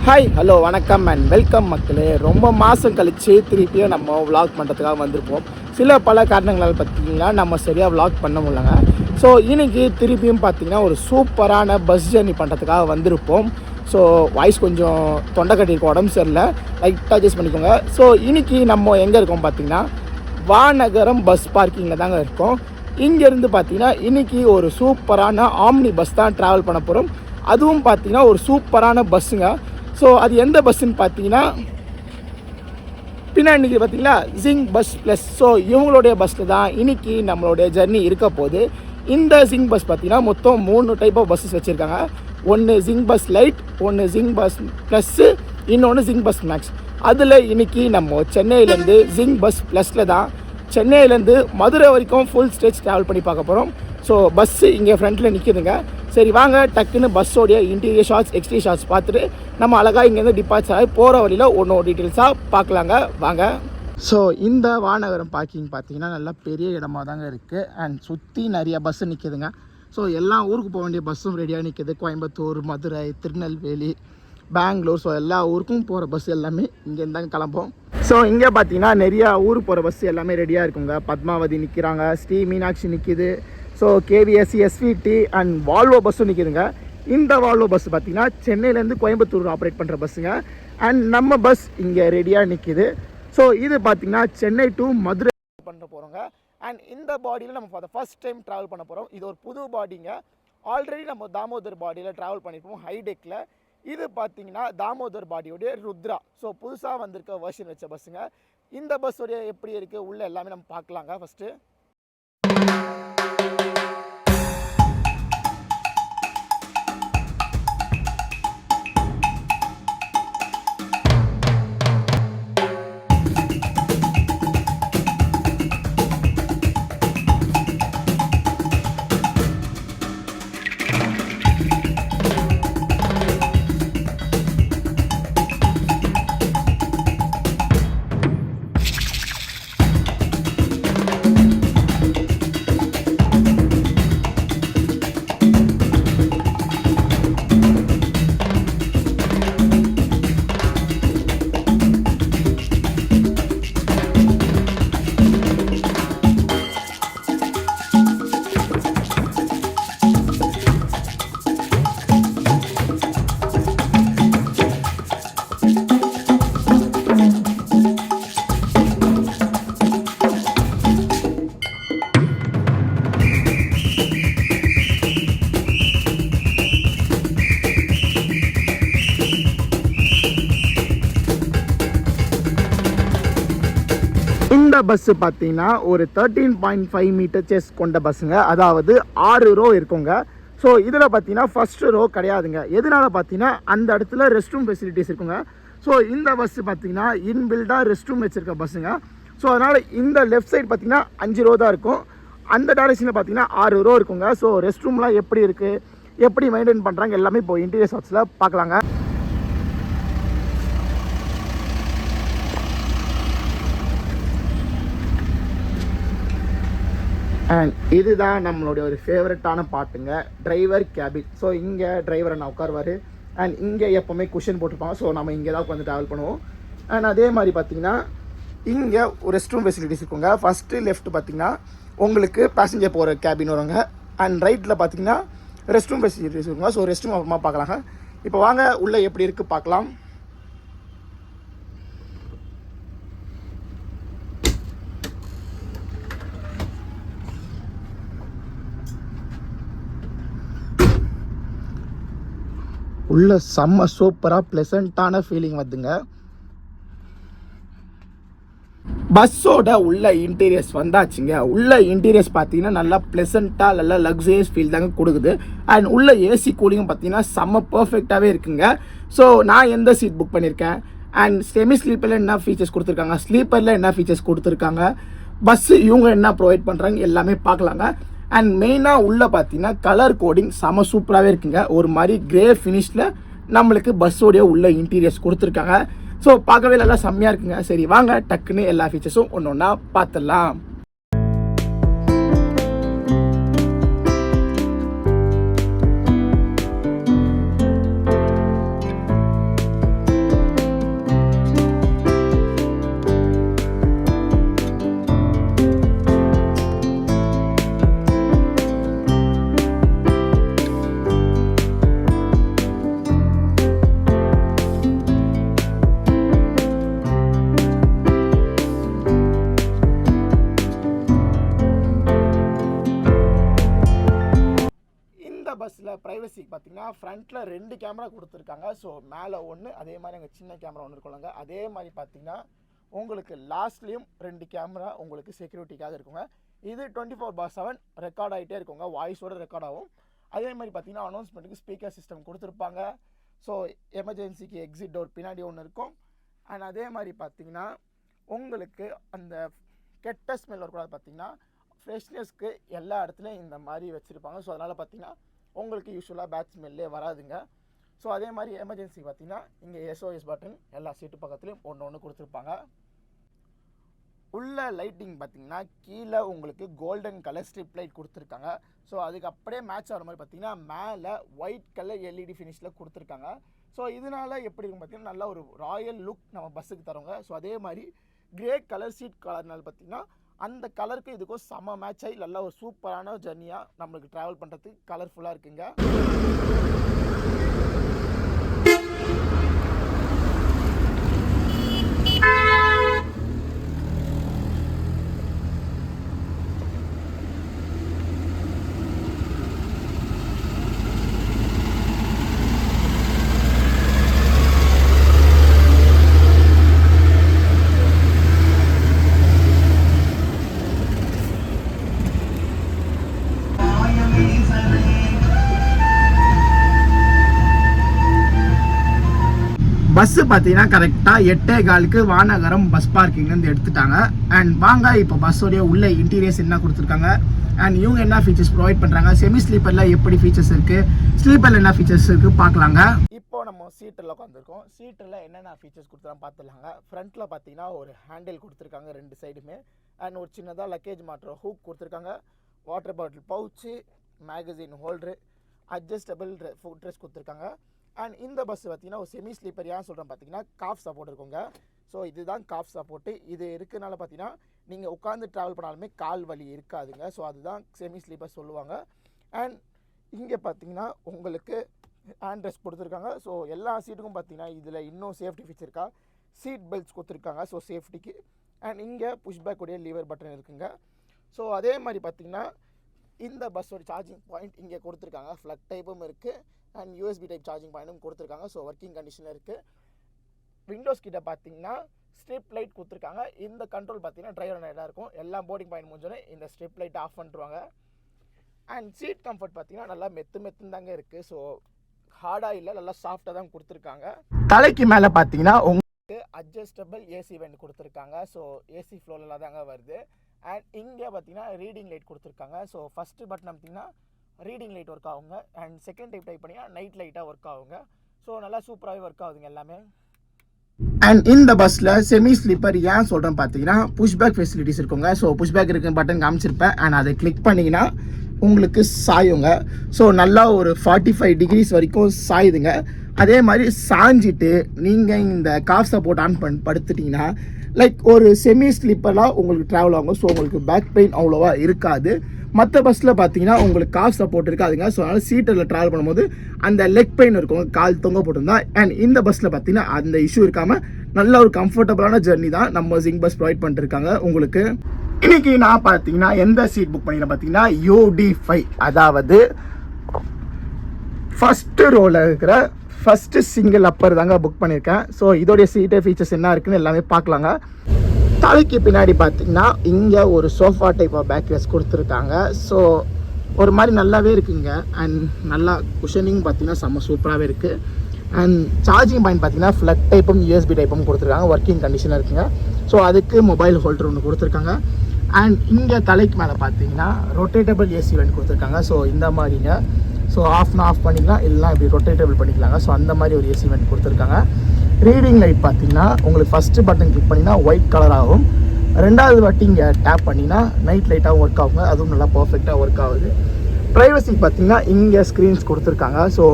Hi hello வணக்கம் and welcome மக்களே. ரொம்ப மாதம் கழித்து திருப்பியும் நம்ம விளாக் பண்ணுறதுக்காக வந்திருப்போம். பல காரணங்களால் பார்த்திங்கன்னா நம்ம சரியாக விளாக் பண்ண முடியலங்க. ஸோ இன்றைக்கி திருப்பியும் பார்த்திங்கன்னா ஒரு சூப்பரான பஸ் ஜர்னி பண்ணுறதுக்காக வந்திருப்போம். ஸோ வாய்ஸ் கொஞ்சம் தொண்டை கட்டியிருக்கோம், உடம்பு சரியில்லை, லைட்டாக அட்ஜஸ்ட் பண்ணிக்கோங்க. ஸோ இன்றைக்கி நம்ம எங்கே இருக்கோம் பார்த்திங்கன்னா வானகரம் பஸ் பார்க்கிங்கில் தாங்க இருக்கோம். இங்கேருந்து பார்த்திங்கன்னா இன்றைக்கி ஒரு சூப்பரான ஆம்னி பஸ் தான் ட்ராவல் பண்ண போகிறோம். அதுவும் பார்த்திங்கன்னா ஒரு சூப்பரான பஸ்ஸுங்க. ஸோ அது எந்த பஸ்ஸுன்னு பார்த்தீங்கன்னா பின்னாடி பார்த்தீங்களா ஜிங் பஸ் ப்ளஸ். ஸோ இவங்களுடைய பஸ்ஸில் தான் இன்றைக்கி நம்மளுடைய ஜர்னி இருக்க போகுது. இந்த ஜிங் பஸ் பார்த்திங்கன்னா மொத்தம் 3 டைப் ஆஃப் பஸ்ஸஸ் வச்சுருக்காங்க. ஒன்று ஜிங் பஸ் லைட், ஒன்று ஜிங் பஸ் ப்ளஸ்ஸு, இன்னொன்று ஜிங் பஸ் மேக்ஸ். அதில் இன்றைக்கி நம்ம சென்னையிலேருந்து ஜிங் பஸ் ப்ளஸில் தான் சென்னையிலேருந்து மதுரை வரைக்கும் ஃபுல் ஸ்டேஜ் ட்ராவல் பண்ணி பார்க்க போகிறோம். ஸோ பஸ்ஸு இங்கே ஃப்ரண்ட்டில் நிற்கிதுங்க. சரி வாங்க டக்குன்னு பஸ்ஸோடைய இன்டீரியர் ஷாட்ஸ், எக்ஸ்டீரியர் ஷாட்ஸ் பார்த்துட்டு நம்ம அழகாக இங்கேருந்து டிபார்ட்ஸ் ஆகி போகிற வழியில் ஒன்று டீட்டெயில்ஸாக பார்க்கலாங்க வாங்க. ஸோ இந்த வானகரம் பார்க்கிங் பார்த்தீங்கன்னா நல்லா பெரிய இடமா தாங்க இருக்குது. அண்ட் சுற்றி நிறைய பஸ்ஸு நிற்கிதுங்க. ஸோ எல்லா ஊருக்கு போக வேண்டிய பஸ்ஸும் ரெடியாக நிற்கிது. கோயம்புத்தூர், மதுரை, திருநெல்வேலி, பெங்களூர், ஸோ எல்லா ஊருக்கும் போகிற பஸ் எல்லாமே இங்கேருந்து தாங்க கிளம்போம். ஸோ இங்கே பார்த்தீங்கன்னா நிறையா ஊருக்கு போகிற பஸ் எல்லாமே ரெடியாக இருக்குங்க. பத்மாவதி நிற்கிறாங்க, ஸ்ரீ மீனாட்சி நிற்கிது, so KVSC, SVT and Volvo பஸ்ஸும் நிற்கிதுங்க. இந்த வால்வோ பஸ் பார்த்திங்கன்னா சென்னையிலேருந்து கோயம்புத்தூர் ஆப்ரேட் பண்ணுற பஸ்ஸுங்க. அண்ட் நம்ம பஸ் இங்கே ரெடியாக நிற்கிது. ஸோ இது பார்த்திங்கன்னா சென்னை டு மதுரை பண்ண போகிறோங்க. அண்ட் இந்த பாடியில் நம்ம ஃபார் ஃபர்ஸ்ட் டைம் ட்ராவல் பண்ண போகிறோம். இது ஒரு புது பாடிங்க. ஆல்ரெடி நம்ம தாமோதர் பாடியில் ட்ராவல் பண்ணியிருப்போம் ஹைடெக்கில். இது பார்த்திங்கன்னா தாமோதர் பாடியோடைய ருத்ரா. ஸோ புதுசாக வந்திருக்க வெர்ஷன் வச்ச பஸ்ஸுங்க. இந்த பஸ்ஸோடைய எப்படி இருக்குது உள்ளே எல்லாமே நம்ம பார்க்கலாங்க. ஃபஸ்ட்டு பஸ்ஸு பார்த்தீங்கன்னா ஒரு 13.5 மீட்டர் செஸ் கொண்ட பஸ்ஸுங்க. அதாவது 6 ரோ இருக்குங்க. ஸோ இதில் பார்த்தீங்கன்னா ஃபஸ்ட்டு ரோ கிடையாதுங்க. எதனால் பார்த்தீங்கன்னா அந்த இடத்துல ரெஸ்ட் ரூம் ஃபெசிலிட்டிஸ் இருக்குங்க. ஸோ இந்த பஸ்ஸு பார்த்தீங்கன்னா இன்பில்டாக ரெஸ்ட் ரூம் வச்சுருக்க பஸ்ஸுங்க. ஸோ அதனால் இந்த லெஃப்ட் சைடு பார்த்தீங்கன்னா 5 ரோ தான் இருக்கும். அந்த டைரக்ஷனில் பார்த்தீங்கன்னா 6 ரோ இருக்குங்க. ஸோ ரெஸ்ட் ரூம்லாம் எப்படி இருக்குது, எப்படி மெயின்டைன் பண்ணுறாங்க எல்லாமே இப்போ இன்டீரியர் ஷாட்ஸில் பார்க்கலாங்க. அண்ட் இதுதான் நம்மளுடைய ஒரு ஃபேவரட்டான பாட்டுங்க, டிரைவர் கேபின். ஸோ இங்கே டிரைவர் அண்ணா உட்காருவார். அண்ட் இங்கே எப்போவுமே குஷன் போட்டிருப்பாங்க. ஸோ நம்ம இங்கே தான் உட்காந்து ட்ராவல் பண்ணுவோம். அண்ட் அதே மாதிரி பார்த்திங்கன்னா இங்கே ஒரு ரெஸ்ட் ரூம் ஃபெசிலிட்டிஸ் இருக்குங்க. ஃபஸ்ட்டு லெஃப்ட் பார்த்திங்கன்னா உங்களுக்கு பேசஞ்சர் போகிற கேபின் வருங்க. அண்ட் ரைட்டில் பார்த்திங்கன்னா ரெஸ்ட் ரூம் ஃபெசிலிட்டிஸ் இருக்குங்க. ஸோ ரெஸ்ட் ரூம் அப்புறமா பார்க்கலாங்க. இப்போ வாங்க உள்ளே எப்படி இருக்குது பார்க்கலாம். உள்ள செம்ம சூப்பராக ப்ளசண்ட்டான ஃபீலிங் வருதுங்க. பஸ்ஸோட உள்ள இன்டீரியர்ஸ் வந்தாச்சுங்க. உள்ள இன்டீரியர்ஸ் பார்த்தீங்கன்னா நல்லா ப்ளசண்ட்டாக நல்லா லக்ஸரியஸ் ஃபீல் தாங்க கொடுக்குது. அண்ட் உள்ள ஏசி கூலிங்கும் பார்த்தீங்கன்னா செம்ம பர்ஃபெக்டாகவே இருக்குங்க. ஸோ நான் எந்த சீட் புக் பண்ணியிருக்கேன், அண்ட் செமி ஸ்லீப்பரில் என்ன ஃபீச்சர்ஸ் கொடுத்துருக்காங்க, ஸ்லீப்பரில் என்ன ஃபீச்சர்ஸ் கொடுத்துருக்காங்க, பஸ்ஸு இவங்க என்ன ப்ரொவைட் பண்ணுறாங்க எல்லாமே பார்க்கலாங்க. அண்ட் மெயினாக உள்ளே பார்த்தீங்கன்னா கலர் கோடிங் செம சூப்பராகவே இருக்குங்க. ஒரு மாதிரி கிரே ஃபினிஷில் நம்மளுக்கு பஸ்ஸோடைய உள்ள இன்டீரியர்ஸ் கொடுத்துருக்காங்க. ஸோ பார்க்கவே நல்லா செம்மையாக இருக்குங்க. சரி வாங்க டக்குன்னு எல்லா ஃபீச்சர்ஸும் ஒன்று ஒன்றா பார்த்துடலாம். ப்ரைவசிக்கு பார்த்தீங்கன்னா ஃப்ரண்ட்டில் 2 கேமரா கொடுத்துருக்காங்க. ஸோ மேலே ஒன்று, அதே மாதிரி அங்கே சின்ன கேமரா ஒன்று இருக்குங்க. அதே மாதிரி பார்த்தீங்கன்னா உங்களுக்கு லாஸ்ட்லேயும் 2 கேமரா உங்களுக்கு செக்யூரிட்டிக்காக இருக்குங்க. இது 24/7 ரெக்கார்ட் ஆகிட்டே இருக்குங்க, வாய்ஸோடு ரெக்கார்ட் ஆகும். அதே மாதிரி பார்த்தீங்கன்னா அனௌன்ஸ்மெண்ட்டுக்கு ஸ்பீக்கர் சிஸ்டம் கொடுத்துருப்பாங்க. ஸோ எமர்ஜென்சிக்கு எக்ஸிட் டோர் பின்னாடி ஒன்று இருக்கும். அண்ட் அதே மாதிரி பார்த்தீங்கன்னா உங்களுக்கு அந்த கெட்ட ஸ்மெல் வரக்கூடாது. பார்த்தீங்கன்னா ஃப்ரெஷ்னஸ்க்கு எல்லா இடத்துலையும் இந்த மாதிரி வச்சுருப்பாங்க. ஸோ அதனால் பார்த்தீங்கன்னா உங்களுக்கு யூஸ்வலாக பேட் ஸ்மெல்லே வராதுங்க. ஸோ அதே மாதிரி எமர்ஜென்சிக்கு பார்த்தீங்கன்னா இங்கே SOS பட்டன் எல்லா சீட்டு பக்கத்துலேயும் ஒன்று கொடுத்துருப்பாங்க. உள்ள லைட்டிங் பார்த்தீங்கன்னா கீழே உங்களுக்கு கோல்டன் கலர் ஸ்ட்ரிப் லைட் கொடுத்துருக்காங்க. ஸோ அதுக்கு அப்படியே மேட்ச் ஆகிற மாதிரி பார்த்தீங்கன்னா மேலே ஒயிட் கலர் LED ஃபினிஷில் கொடுத்துருக்காங்க. ஸோ இதனால் எப்படி இருக்கும் பார்த்தீங்கன்னா நல்லா ஒரு ராயல் லுக் நம்ம பஸ்ஸுக்கு தருவாங்க. ஸோ அதே மாதிரி கிரே கலர் சீட் கலர்னால பார்த்தீங்கன்னா அந்த கலருக்கு இதுக்கும் செம்ம மேட்ச் ஆகி நல்லா ஒரு சூப்பரான ஜர்னியாக நம்மளுக்கு ட்ராவல் பண்ணுறதுக்கு கலர்ஃபுல்லாக இருக்குங்க. பஸ்ஸு பார்த்தீங்கன்னா கரெக்டாக 8:15 வானகரம் பஸ் பார்க்கிங்லேருந்து எடுத்துட்டாங்க. அண்ட் வாங்க இப்போ பஸ்ஸோடைய உள்ள இன்டீரியர்ஸ் என்ன கொடுத்துருக்காங்க அண்ட் இவங்க என்ன ஃபீச்சர்ஸ் ப்ரொவைட் பண்ணுறாங்க, செமி ஸ்லீப்பரில் எப்படி ஃபீச்சர்ஸ் இருக்குது, ஸ்லீப்பரில் என்ன ஃபீச்சர்ஸ் இருக்குது பார்க்கலாங்க. இப்போ நம்ம சீட்டில் உட்காந்துருக்கோம். சீட்டில் என்னென்ன ஃபீச்சர்ஸ் கொடுத்துலாம் பார்த்துலாங்க. ஃப்ரண்ட்டில் பார்த்தீங்கன்னா ஒரு ஹேண்டில் கொடுத்துருக்காங்க 2 சைடுமே. அண்ட் ஒரு சின்னதாக லக்கேஜ் மாட்டுற ஹூக் கொடுத்துருக்காங்க. Water bottle pouch, magazine holder, adjustable food dress கொடுத்துருக்காங்க. அண்ட் இந்த பஸ் பார்த்தீங்கன்னா ஒரு செமி ஸ்லீப்பர் ஏன் சொல்கிறேன் பார்த்தீங்கன்னா காஃப் சப்போர்ட் இருக்குங்க. ஸோ இதுதான் காஃப் சப்போர்ட்டு. இது இருக்கிறனால பார்த்தீங்கன்னா நீங்கள் உட்காந்து ட்ராவல் பண்ணாலுமே கால் வலி இருக்காதுங்க. ஸோ அதுதான் செமி ஸ்லீப்பர் சொல்லுவாங்க. அண்ட் இங்கே பார்த்தீங்கன்னா உங்களுக்கு ஹேண்ட் ரெஸ்ட் கொடுத்துருக்காங்க. ஸோ எல்லா சீட்டுக்கும் பார்த்தீங்கன்னா இதில் இன்னும் சேஃப்டி ஃபீச்சர் இருக்கா, சீட் பெல்ட்ஸ் கொடுத்துருக்காங்க. ஸோ சேஃப்டிக்கு. அண்ட் இங்கே புஷ்பேக் உடைய லீவர் பட்டன் இருக்குங்க. ஸோ அதே மாதிரி பார்த்தீங்கன்னா இந்த பஸ்ஸோட சார்ஜிங் பாயிண்ட் இங்கே கொடுத்துருக்காங்க. ஃப்ளக் டைப்பும் இருக்குது அண்ட் USB டைப் சார்ஜிங் பாயிண்ட்டும் கொடுத்துருக்காங்க. ஸோ ஒர்க்கிங் கண்டிஷனில் இருக்குது. விண்டோஸ் கிட்ட பார்த்தீங்கன்னா ஸ்ட்ரிப் லைட் கொடுத்துருக்காங்க. இந்த கண்ட்ரோல் பார்த்தீங்கன்னா டிரைவர் லைட்டாக இருக்கும். எல்லா போர்டிங் பாயிண்ட் முடிஞ்சோடனே இந்த ஸ்ட்ரிப் லைட் ஆஃப் பண்ணிடுவாங்க. அண்ட் சீட் கம்ஃபர்ட் பார்த்தீங்கன்னா நல்லா மெத்து தாங்க இருக்குது. ஸோ ஹார்டாக இல்லை, நல்லா சாஃப்டாக தான் கொடுத்துருக்காங்க. தலைக்கு மேலே பார்த்தீங்கன்னா உங்களுக்கு அட்ஜஸ்டபிள் AC வெண்ட் கொடுத்துருக்காங்க. ஸோ AC ஃப்ளோரில் தாங்க வருது. அண்ட் இங்கே பார்த்தீங்கன்னா ரீடிங் லைட் கொடுத்துருக்காங்க. ஸோ ஃபஸ்ட்டு பட்டன் பார்த்தீங்கன்னா ரீடிங் லைட் ஒர்க் ஆகுங்க. அண்ட் செகண்ட் டைப் பண்ணிங்கன்னா நைட் லைட்டாக ஒர்க் ஆகுங்க. ஸோ நல்லா சூப்பராகவே ஒர்க் ஆகுதுங்க எல்லாமே. அண்ட் இந்த பஸ்ஸில் செமி ஸ்லீப்பர் ஏன் சொல்கிறேன் பார்த்தீங்கன்னா புஷ்பேக் ஃபெசிலிட்டிஸ் இருக்குங்க. ஸோ புஷ்பேக் இருக்க பட்டன் காமிச்சிருப்பேன். அண்ட் அதை கிளிக் பண்ணிங்கன்னா உங்களுக்கு சாயுங்க. ஸோ நல்லா ஒரு 45 டிகிரிஸ் வரைக்கும் சாயுதுங்க. அதே மாதிரி சாஞ்சிட்டு நீங்கள் இந்த காஃப் சப்போர்ட் ஆன் பண்ணி படுத்துட்டிங்கன்னா லைக் ஒரு செமி ஸ்லீப்பராக உங்களுக்கு ட்ராவல் ஆகும். ஸோ உங்களுக்கு பேக் பெயின் அவ்வளோவா இருக்காது. மற்ற பஸ்ஸில் பார்த்தீங்கன்னா உங்களுக்கு காஃப் சப்போர்ட் இருக்காதுங்க. ஸோ அதனால் சீட்டில் ட்ராவல் பண்ணும்போது அந்த லெக் பெயின் இருக்கும், கால் தொங்க போட்டிருந்தா. அண்ட் இந்த பஸ்ஸில் பார்த்தீங்கன்னா அந்த இஷ்யூ இருக்காமல் நல்ல ஒரு கம்ஃபர்டபுளான ஜர்னி தான் நம்ம ஜிங் பஸ் ப்ரொவைட் பண்ணிருக்காங்க உங்களுக்கு. இன்னைக்கு நான் பார்த்தீங்கன்னா எந்த சீட் புக் பண்ணிக்கிறேன் பார்த்தீங்கன்னா UD5, அதாவது ஃபஸ்ட்டு ரோவில் இருக்கிற ஃபஸ்ட்டு சிங்கிள் அப்பர் தாங்க புக் பண்ணியிருக்கேன். ஸோ இதோடைய சீட்டு ஃபீச்சர்ஸ் என்ன இருக்குன்னு எல்லாமே பார்க்கலாங்க. தலைக்கு பின்னாடி பார்த்தீங்கன்னா இங்கே ஒரு sofa type of back rest கொடுத்துருக்காங்க. ஸோ ஒரு மாதிரி நல்லாவே இருக்குங்க. அண்ட் நல்லா குஷனிங் பார்த்தீங்கன்னா செம்ம சூப்பராகவே இருக்குது. அண்ட் சார்ஜிங் பாயிண்ட் பார்த்தீங்கன்னா ஃப்ளக் டைப்பும் USB டைப்பும் கொடுத்துருக்காங்க. ஒர்க்கிங் கண்டிஷனில் இருக்குங்க. ஸோ அதுக்கு மொபைல் ஹோல்டர் ஒன்று கொடுத்துருக்காங்க. அண்ட் இங்கே தலைக்கு மேலே பார்த்தீங்கன்னா ரொட்டேட்டபிள் AC வெண்ட் கொடுத்துருக்காங்க. ஸோ இந்த மாதிரிங்க. ஸோ ஆஃப் பண்ணிக்கலாம், இல்லைனா இப்படி ரொட்டேட்டபிள் பண்ணிக்கலாங்க. ஸோ அந்த மாதிரி ஒரு AC வெண்ட் கொடுத்துருக்காங்க. ரீடிங் லைட் பார்த்தீங்கன்னா உங்களுக்கு ஃபஸ்ட்டு பட்டன் கிளிக் பண்ணிங்கன்னா ஒயிட் கலர் ஆகும். 2வது வாட்டி இங்கே டேப் பண்ணிங்கன்னா நைட் லைட்டாகவும் ஒர்க் ஆகுங்க. அதுவும் நல்லா பர்ஃபெக்டாக ஒர்க் ஆகுது. ப்ரைவசிக்கு பார்த்தீங்கன்னா இங்கே ஸ்க்ரீன்ஸ் கொடுத்துருக்காங்க. ஸோ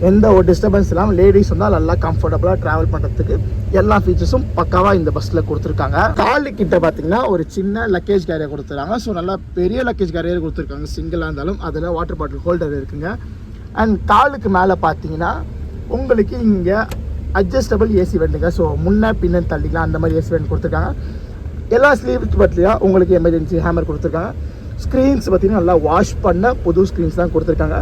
எந்த ஒரு டிஸ்டர்பன்ஸ் இல்லாமல் லேடிஸ் வந்தால் நல்லா கம்ஃபர்டபுளாக ட்ராவல் பண்ணுறதுக்கு எல்லா ஃபீச்சர்ஸும் பக்காவாக இந்த பஸ்ஸில் கொடுத்துருக்காங்க. காலு கிட்ட பார்த்தீங்கன்னா ஒரு சின்ன லக்கேஜ் கேரியர் கொடுத்துருக்காங்க. ஸோ நல்லா பெரிய லக்கேஜ் கேரியர் கொடுத்துருக்காங்க. சிங்கிளாக இருந்தாலும் அதில் வாட்டர் பாட்டில் ஹோல்டர் இருக்குங்க. அண்ட் காலுக்கு மேலே பார்த்தீங்கன்னா உங்களுக்கு இங்கே அட்ஜஸ்டபிள் AC வெண்டுங்க. ஸோ முன்ன பின்ன தள்ளிக்கலாம், அந்த மாதிரி AC வெண்ட் கொடுத்துருக்காங்க. எல்லா ஸ்லீவ்ஸ் பற்றியும் உங்களுக்கு எமர்ஜென்சி ஹேமர் கொடுத்துருக்காங்க. ஸ்க்ரீன்ஸ் பார்த்தீங்கன்னா நல்லா வாஷ் பண்ண புது ஸ்க்ரீன்ஸ் தான் கொடுத்துருக்காங்க.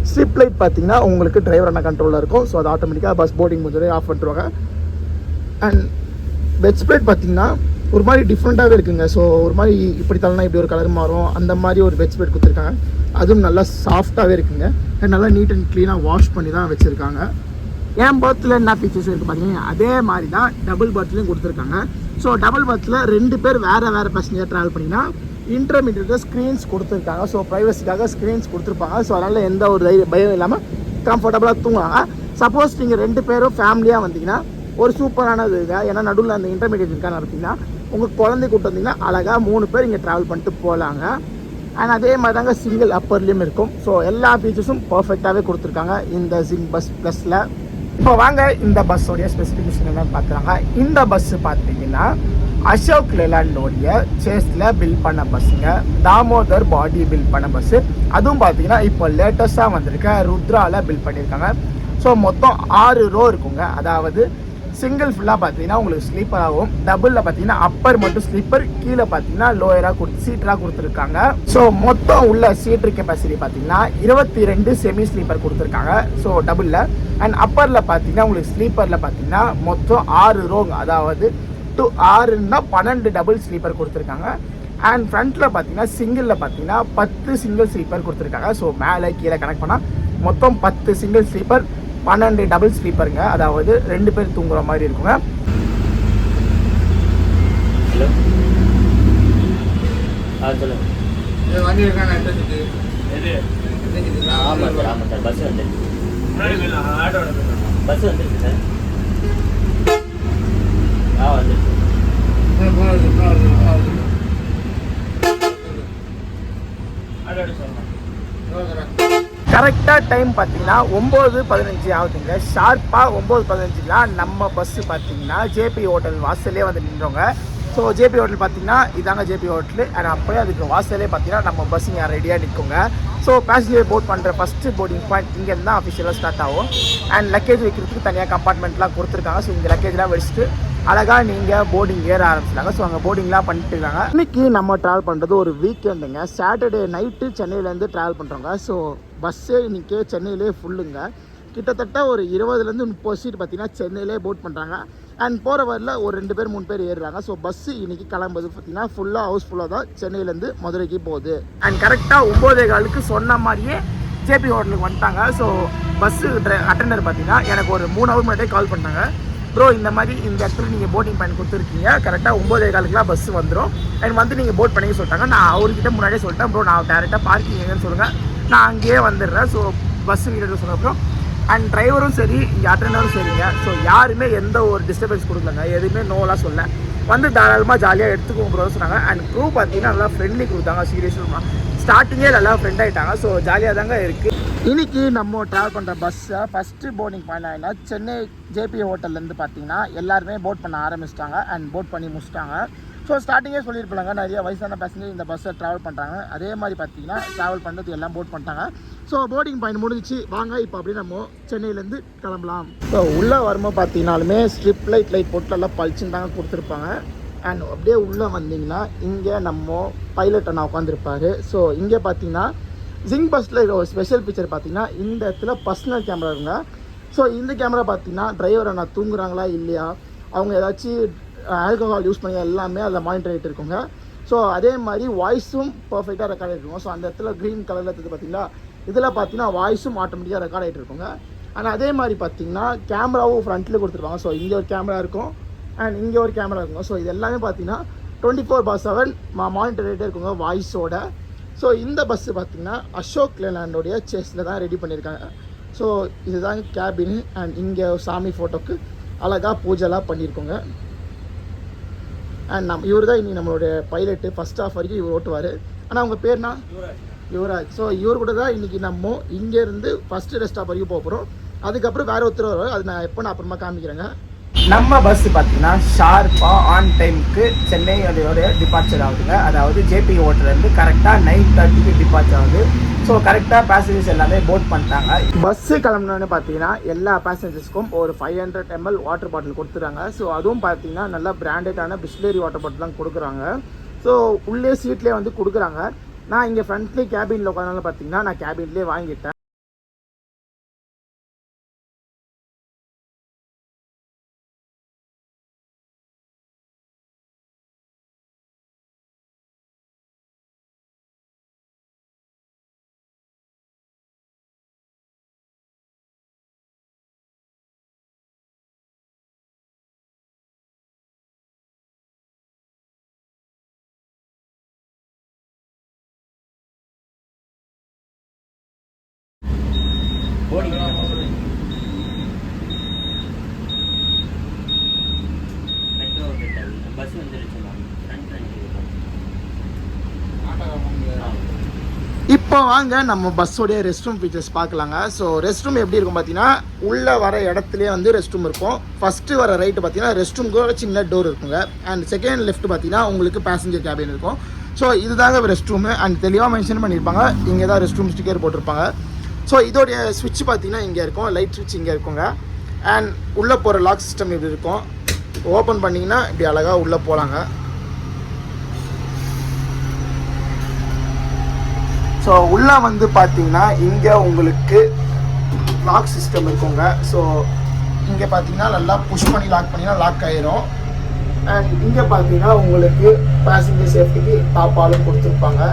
ஸ்ட்ரிப் லைட் பார்த்தீங்கன்னா உங்களுக்கு டிரைவரான கண்ட்ரோலில் இருக்கும். ஸோ அது ஆட்டோமேட்டிக்காக பஸ் போர்டிங் முடிஞ்சோடனே ஆஃப் பண்ணிடுவாங்க. அண்ட் பெட் ஸ்ப்ரெட் பார்த்தீங்கன்னா ஒரு மாதிரி டிஃப்ரெண்ட்டாகவே இருக்குங்க. ஸோ ஒரு மாதிரி இப்படி தள்ளனா இப்படி ஒரு கலர் மாறும், அந்த மாதிரி ஒரு பெட் ஸ்ப்ரெட் கொடுத்துருக்காங்க. அதுவும் நல்லா சாஃப்டாகவே இருக்குங்க. அண்ட் நல்லா நீட் அண்ட் க்ளீனாக வாஷ் பண்ணி தான் வச்சுருக்காங்க. என் பர்த்தில் என்ன ஃபீச்சர்ஸ் இருக்குது பார்த்தீங்கன்னா அதே மாதிரி தான் டபுள் பர்த்லேயும் கொடுத்துருக்காங்க. ஸோ டபுள் பர்த்தில் 2 பேர் வேறு பேசஞ்சர் ட்ராவல் பண்ணிங்கன்னா இன்டர்மீடியட்டில் ஸ்க்ரீன்ஸ் கொடுத்துருக்காங்க. ஸோ ப்ரைவசிக்காக ஸ்க்ரீன்ஸ் கொடுத்துருப்பாங்க. ஸோ அதனால் எந்த ஒரு பயம் இல்லாமல் கம்ஃபர்டபுளாக தூங்குவாங்க. சப்போஸ் நீங்கள் 2 பேரும் ஃபேமிலியாக வந்தீங்கன்னா ஒரு சூப்பரானது இருக்குது. ஏன்னா நடுவில் அந்த இன்டர்மீடியட் இருக்கா நடத்திங்கன்னா உங்கள் குழந்தை கூட்டு வந்தீங்கன்னா அழகாக 3 பேர் இங்கே ட்ராவல் பண்ணிட்டு போகலாங்க. அண்ட் அதே மாதிரி தாங்க சிங்கிள் அப்பர்லேயும் இருக்கும். ஸோ எல்லா ஃபீச்சர்ஸும் பர்ஃபெக்டாகவே கொடுத்துருக்காங்க இந்த ஜிங் பஸ் ப்ளஸில். இப்போ வாங்க இந்த பஸ்ஸோடைய ஸ்பெசிஃபிகேஷன் என்னன்னு பார்க்குறாங்க. இந்த பஸ்ஸு பார்த்தீங்கன்னா அசோக் லேலாண்டோடைய சேஸில் பில்ட் பண்ண பஸ்ஸுங்க. தாமோதர் பாடி பில்ட் பண்ண பஸ்ஸு. அதுவும் பார்த்தீங்கன்னா இப்போ லேட்டஸ்ட்டாக வந்திருக்க ருத்ராவில் பில்ட் பண்ணியிருக்காங்க. ஸோ மொத்தம் 6 ரோ இருக்குங்க. அதாவது சிங்கிள் ஃபுல்லாக பார்த்தீங்கன்னா உங்களுக்கு ஸ்லீப்பராகவும், டபுளில் பார்த்தீங்கன்னா அப்பர் மட்டும் ஸ்லீப்பர், கீழே பார்த்தீங்கன்னா லோயராக சீட்டராக கொடுத்துருக்காங்க. ஸோ மொத்தம் உள்ள சீட்ரு கெப்பாசிட்டி பார்த்தீங்கன்னா 22 செமி ஸ்லீப்பர் கொடுத்துருக்காங்க. ஸோ டபுளில். அண்ட் அப்பரில் பார்த்தீங்கன்னா உங்களுக்கு ஸ்லீப்பரில் பார்த்தீங்கன்னா மொத்தம் 6 ரோங்க. அதாவது 6ன்னா 12 டபுள் ஸ்லீப்பர் கொடுத்துருக்காங்க. அண்ட் ஃப்ரண்ட்டில் பார்த்தீங்கன்னா சிங்கிளில் பார்த்தீங்கன்னா 10 சிங்கிள் ஸ்லீப்பர் கொடுத்துருக்காங்க. ஸோ மேலே கீழே கனெக்ட் பண்ணால் மொத்தம் 10 சிங்கிள் ஸ்லீப்பர், 12 டபுள் ஸ்லீப்பருங்க. அதாவது 2 பேர் தூங்குற மாதிரி இருக்குங்க. கரெக்டாக டைம் பார்த்தீங்கன்னா 9:15 ஆகுதுங்க. ஷார்ப்பாக 9:15 நம்ம பஸ்ஸு பார்த்தீங்கன்னா ஜேபி ஹோட்டல் வாசல்லே வந்து நின்றோங்க. ஸோ ஜேபி ஹோட்டல் பார்த்தீங்கன்னா இதாங்க ஜேபி ஹோட்டலு. அண்ட் அப்படியே அதுக்கு வாசலே பார்த்தீங்கன்னா நம்ம பஸ் இங்கே ரெடியாக நிற்குங்க. ஸோ பேசஞ்சர் போட் பண்ணுற ஃபஸ்ட்டு போர்டிங் பாயிண்ட் இங்கேருந்து தான் அஃபிஷியலாக ஸ்டார்ட் ஆகும். அண்ட் லக்கேஜ் வைக்கிறதுக்கு தனியாக கம்பார்ட்மெண்ட்லாம் கொடுத்துருக்காங்க. ஸோ இந்த லக்கேஜ்லாம் வச்சுட்டு அழகாக நீங்கள் போர்டிங் ஏற ஆரம்பிச்சிட்டாங்க. ஸோ அங்கே போர்டிங்லாம் பண்ணிட்டு இருக்காங்க. இன்றைக்கி நம்ம ட்ராவல் பண்ணுறது ஒரு வீக்கெண்டுங்க. சாட்டர்டே நைட்டு சென்னையிலேருந்து ட்ராவல் பண்ணுறோங்க. ஸோ பஸ்ஸே இன்றைக்கி சென்னையிலே ஃபுல்லுங்க. கிட்டத்தட்ட ஒரு 20லேருந்து 30 சீட் பார்த்தீங்கன்னா சென்னையிலே போட் பண்ணுறாங்க. அண்ட் போகிற வரையில் ஒரு 2 பேர் 3 பேர் ஏறுறாங்க. ஸோ பஸ்ஸு இன்றைக்கி கிளம்புது பார்த்தீங்கன்னா ஃபுல்லாக ஹவுஸ்ஃபுல்லாக தான் சென்னையிலேருந்து மதுரைக்கு போகுது. அண்ட் கரெக்டாக 9:15 சொன்ன மாதிரியே ஜேபி ஹோட்டலுக்கு வந்துட்டாங்க. ஸோ பஸ்ஸு அட்டெண்டர் பார்த்தீங்கன்னா எனக்கு ஒரு 3 ஹவர் முன்னாடியே கால் பண்ணாங்க. ப்ரோ இந்த மாதிரி இந்த இடத்துல நீங்கள் போட்டிங் பண்ணி கொடுத்துருக்கீங்க, கரெக்டாக 9:15 பஸ்ஸு வந்துடும் அண்ட் வந்து நீங்கள் போட் பண்ணிக்க சொல்லிட்டாங்க. நான் அவர்கிட்ட முன்னாடியே சொல்லிட்டேன், ப்ரோ நான் டேரெக்டாக பார்க்கிங் எங்கன்னு சொல்லுங்கள், நான் அங்கேயே வந்துடுறேன். ஸோ பஸ்ஸு கிட்ட சொன்ன அப்புறம் அண்ட் டிரைவரும் சரி இங்கே அட்டெண்டரும் சரிங்க. ஸோ யாருமே எந்த ஒரு டிஸ்டர்பன்ஸ் கொடுக்கலங்க, எதுவுமே நோலாம் சொல்ல, வந்து தாராளமாக ஜாலியாக எடுத்துக்கோங்க ப்ரோ சொன்னாங்க. அண்ட் க்ரூ பார்த்தீங்கன்னா நல்லா ஃப்ரெண்ட்லி க்ரூ தாங்க. சீரியஸாக ஸ்டார்டிங்கே நல்லா ஃப்ரெண்ட் ஆகிட்டாங்க. ஸோ ஜாலியாக தாங்க இருக்குது. இன்றைக்கி நம்ம ட்ராவல் பண்ணுற பஸ்ஸை ஃபஸ்ட்டு போர்டிங் பாயிண்ட் ஆகினா சென்னை ஜேபி ஹோட்டல்லேருந்து பார்த்தீங்கன்னா எல்லாருமே போட் பண்ண ஆரம்பிச்சிட்டாங்க அண்ட் போட் பண்ணி முடிச்சிட்டாங்க. ஸோ ஸ்டார்டிங்கே சொல்லியிருப்பாங்க நிறைய வயசான பேசஞ்சர் இந்த பஸ்ஸை ட்ராவல் பண்ணுறாங்க. அதே மாதிரி பார்த்தீங்கன்னா ட்ராவல் பண்ணுறது எல்லாம் போட் பண்ணிட்டாங்க. ஸோ போர்டிங் பாயிண்ட் முடிஞ்சிச்சு. வாங்க இப்போ அப்படியே நம்ம சென்னையிலேருந்து கிளம்பலாம். ஸோ உள்ளே வரும்போது பார்த்தீங்கன்னாலுமே ஸ்ட்ரிப் லைட் போட்டு எல்லாம் பளிச்சுன்னு தாங்க கொடுத்துருப்பாங்க. அண்ட் அப்படியே உள்ளே வந்தீங்கன்னா இங்கே நம்ம பைலட் அண்ணா உட்காந்துருப்பார். ஸோ இங்கே பார்த்தீங்கன்னா ஜிங் பஸ்ஸில் ஒரு ஸ்பெஷல் ஃபீச்சர் பார்த்தீங்கன்னா இந்த இடத்துல பர்சனல் கேமரா இருங்க. ஸோ இந்த கேமரா பார்த்தீங்கன்னா டிரைவர் அண்ணா தூங்குறாங்களா இல்லையா, அவங்க ஏதாச்சும் ஆல்கஹால் யூஸ் பண்ணி எல்லாமே அதில் மானிட்டர் ஆகிட்டு இருக்குங்க. ஸோ அதே மாதிரி வாய்ஸும் பர்ஃபெக்டாக ரெக்கார்ட் ஆகிட்டு ஸோ அந்த இடத்துல க்ரீன் கலரில் இருக்குது பார்த்தீங்களா, இதில் பார்த்தீங்கன்னா வாய்ஸும் ஆட்டோமேட்டிக்காக ரெக்கார்ட் ஆகிட்டு இருக்குங்க. ஆனால் அதே மாதிரி பார்த்தீங்கன்னா கேமராவும் ஃப்ரண்ட்டில் கொடுத்துருப்பாங்க. ஸோ இங்கே ஒரு கேமரா இருக்கும் அண்ட் இங்கே ஒரு கேமரா இருக்குங்க. ஸோ இது எல்லாமே பார்த்தீங்கன்னா 24/7 மானிட்டர் ஆகிட்டே இருக்குங்க வாய்ஸோட. ஸோ இந்த பஸ்ஸு பார்த்திங்கன்னா அசோக் லேலாண்டோடைய சேஸில் தான் ரெடி பண்ணியிருக்காங்க. ஸோ இதுதான் கேபின் அண்ட் இங்கே சாமி ஃபோட்டோக்கு அழகாக பூஜைலாம் பண்ணியிருக்கோங்க. அண்ட் இவர் தான் இன்றைக்கி நம்மளுடைய பைலட்டு. ஃபஸ்ட் ஆஃப் வரைக்கும் இவர் ஓட்டுவார். ஆனால் அவங்க பேர்னா யுவராஜ். ஸோ இவர் கூட தான் இன்றைக்கி நம்ம இங்கேருந்து ஃபஸ்ட்டு ரெஸ்ட் ஸ்டாப் வரைக்கும் போகிறோம். அதுக்கப்புறம் வேறு ஒருத்தர் வருவார். அது நான் எப்போ நான் அப்புறமா காமிக்கிறேங்க. நம்ம பஸ் பார்த்தீங்கன்னா ஷார்ப்பாக ஆன் டைமுக்கு சென்னை அதோடைய டிபார்ச்சர் ஆகுதுங்க. அதாவது ஜேபி ஹோட்டலேருந்து கரெக்டாக 9:30 டிபார்ச்சர் ஆகுது. ஸோ கரெக்டாக பேசஞ்சர்ஸ் எல்லாமே போட் பண்ணிட்டாங்க. பஸ்ஸு கிளம்புனோன்னு பார்த்தீங்கன்னா எல்லா பேசஞ்சர்ஸ்க்கும் ஒரு 500 ml வாட்டர் பாட்டில் கொடுத்துறாங்க. ஸோ அதுவும் பார்த்தீங்கன்னா நல்லா பிராண்டடான பிஸ்லரி வாட்டர் பாட்டிலாம் கொடுக்குறாங்க. ஸோ உள்ளே சீட்லேயே வந்து கொடுக்குறாங்க. நான் இங்கே ஃப்ரண்ட்லேயே கேபினில் உட்காந்தாலும் பார்த்தீங்கன்னா நான் கேபின்லேயே வாங்கிட்டேன். இப்போ வாங்க நம்ம பஸ்ஸோடைய ரெஸ்ட் ரூம் ஃபீச்சர்ஸ் பார்க்கலாங்க. ஸோ ரெஸ்ட் ரூம் எப்படி இருக்கும் பார்த்தீங்கன்னா, உள்ளே வர இடத்துலேயே வந்து ரெஸ்ட் ரூம் இருக்கும். ஃபஸ்ட்டு வர ரைட்டு பார்த்தீங்கன்னா ரெஸ்ட் ரூமுக்கு சின்ன டோர் இருக்குங்க. அண்ட் செகண்ட் லெஃப்ட் பார்த்தீங்கன்னா உங்களுக்கு பேசஞ்சர் கேபின் இருக்கும். ஸோ இதுதாங்க ரெஸ்ட் ரூமு. அண்ட் தெளிவாக மென்ஷன் பண்ணியிருப்பாங்க, இங்கே தான் ரெஸ்ட் ரூம் ஸ்டிக்கர் போட்டிருப்பாங்க. ஸோ இதோடைய ஸ்விட்ச் பார்த்தீங்கன்னா இங்கே இருக்கும், லைட் ஸ்விட்ச் இங்கே இருக்குங்க. அண்ட் உள்ளே போகிற லாக் சிஸ்டம் இப்படி இருக்கும். ஓப்பன் பண்ணிங்கன்னா இப்படி அழகாக உள்ளே போகலாங்க. ஸோ உள்ளே வந்து பார்த்தீங்கன்னா இங்கே உங்களுக்கு லாக் சிஸ்டம் இருக்குங்க. ஸோ இங்கே பார்த்தீங்கன்னா நல்லா புஷ் பண்ணி லாக் பண்ணிங்கன்னா லாக் ஆயிரும். அண்ட் இங்கே பார்த்தீங்கன்னா உங்களுக்கு பேசஞ்சர் சேஃப்டிக்கு தாப்பாலும் கொடுத்துருப்பாங்க.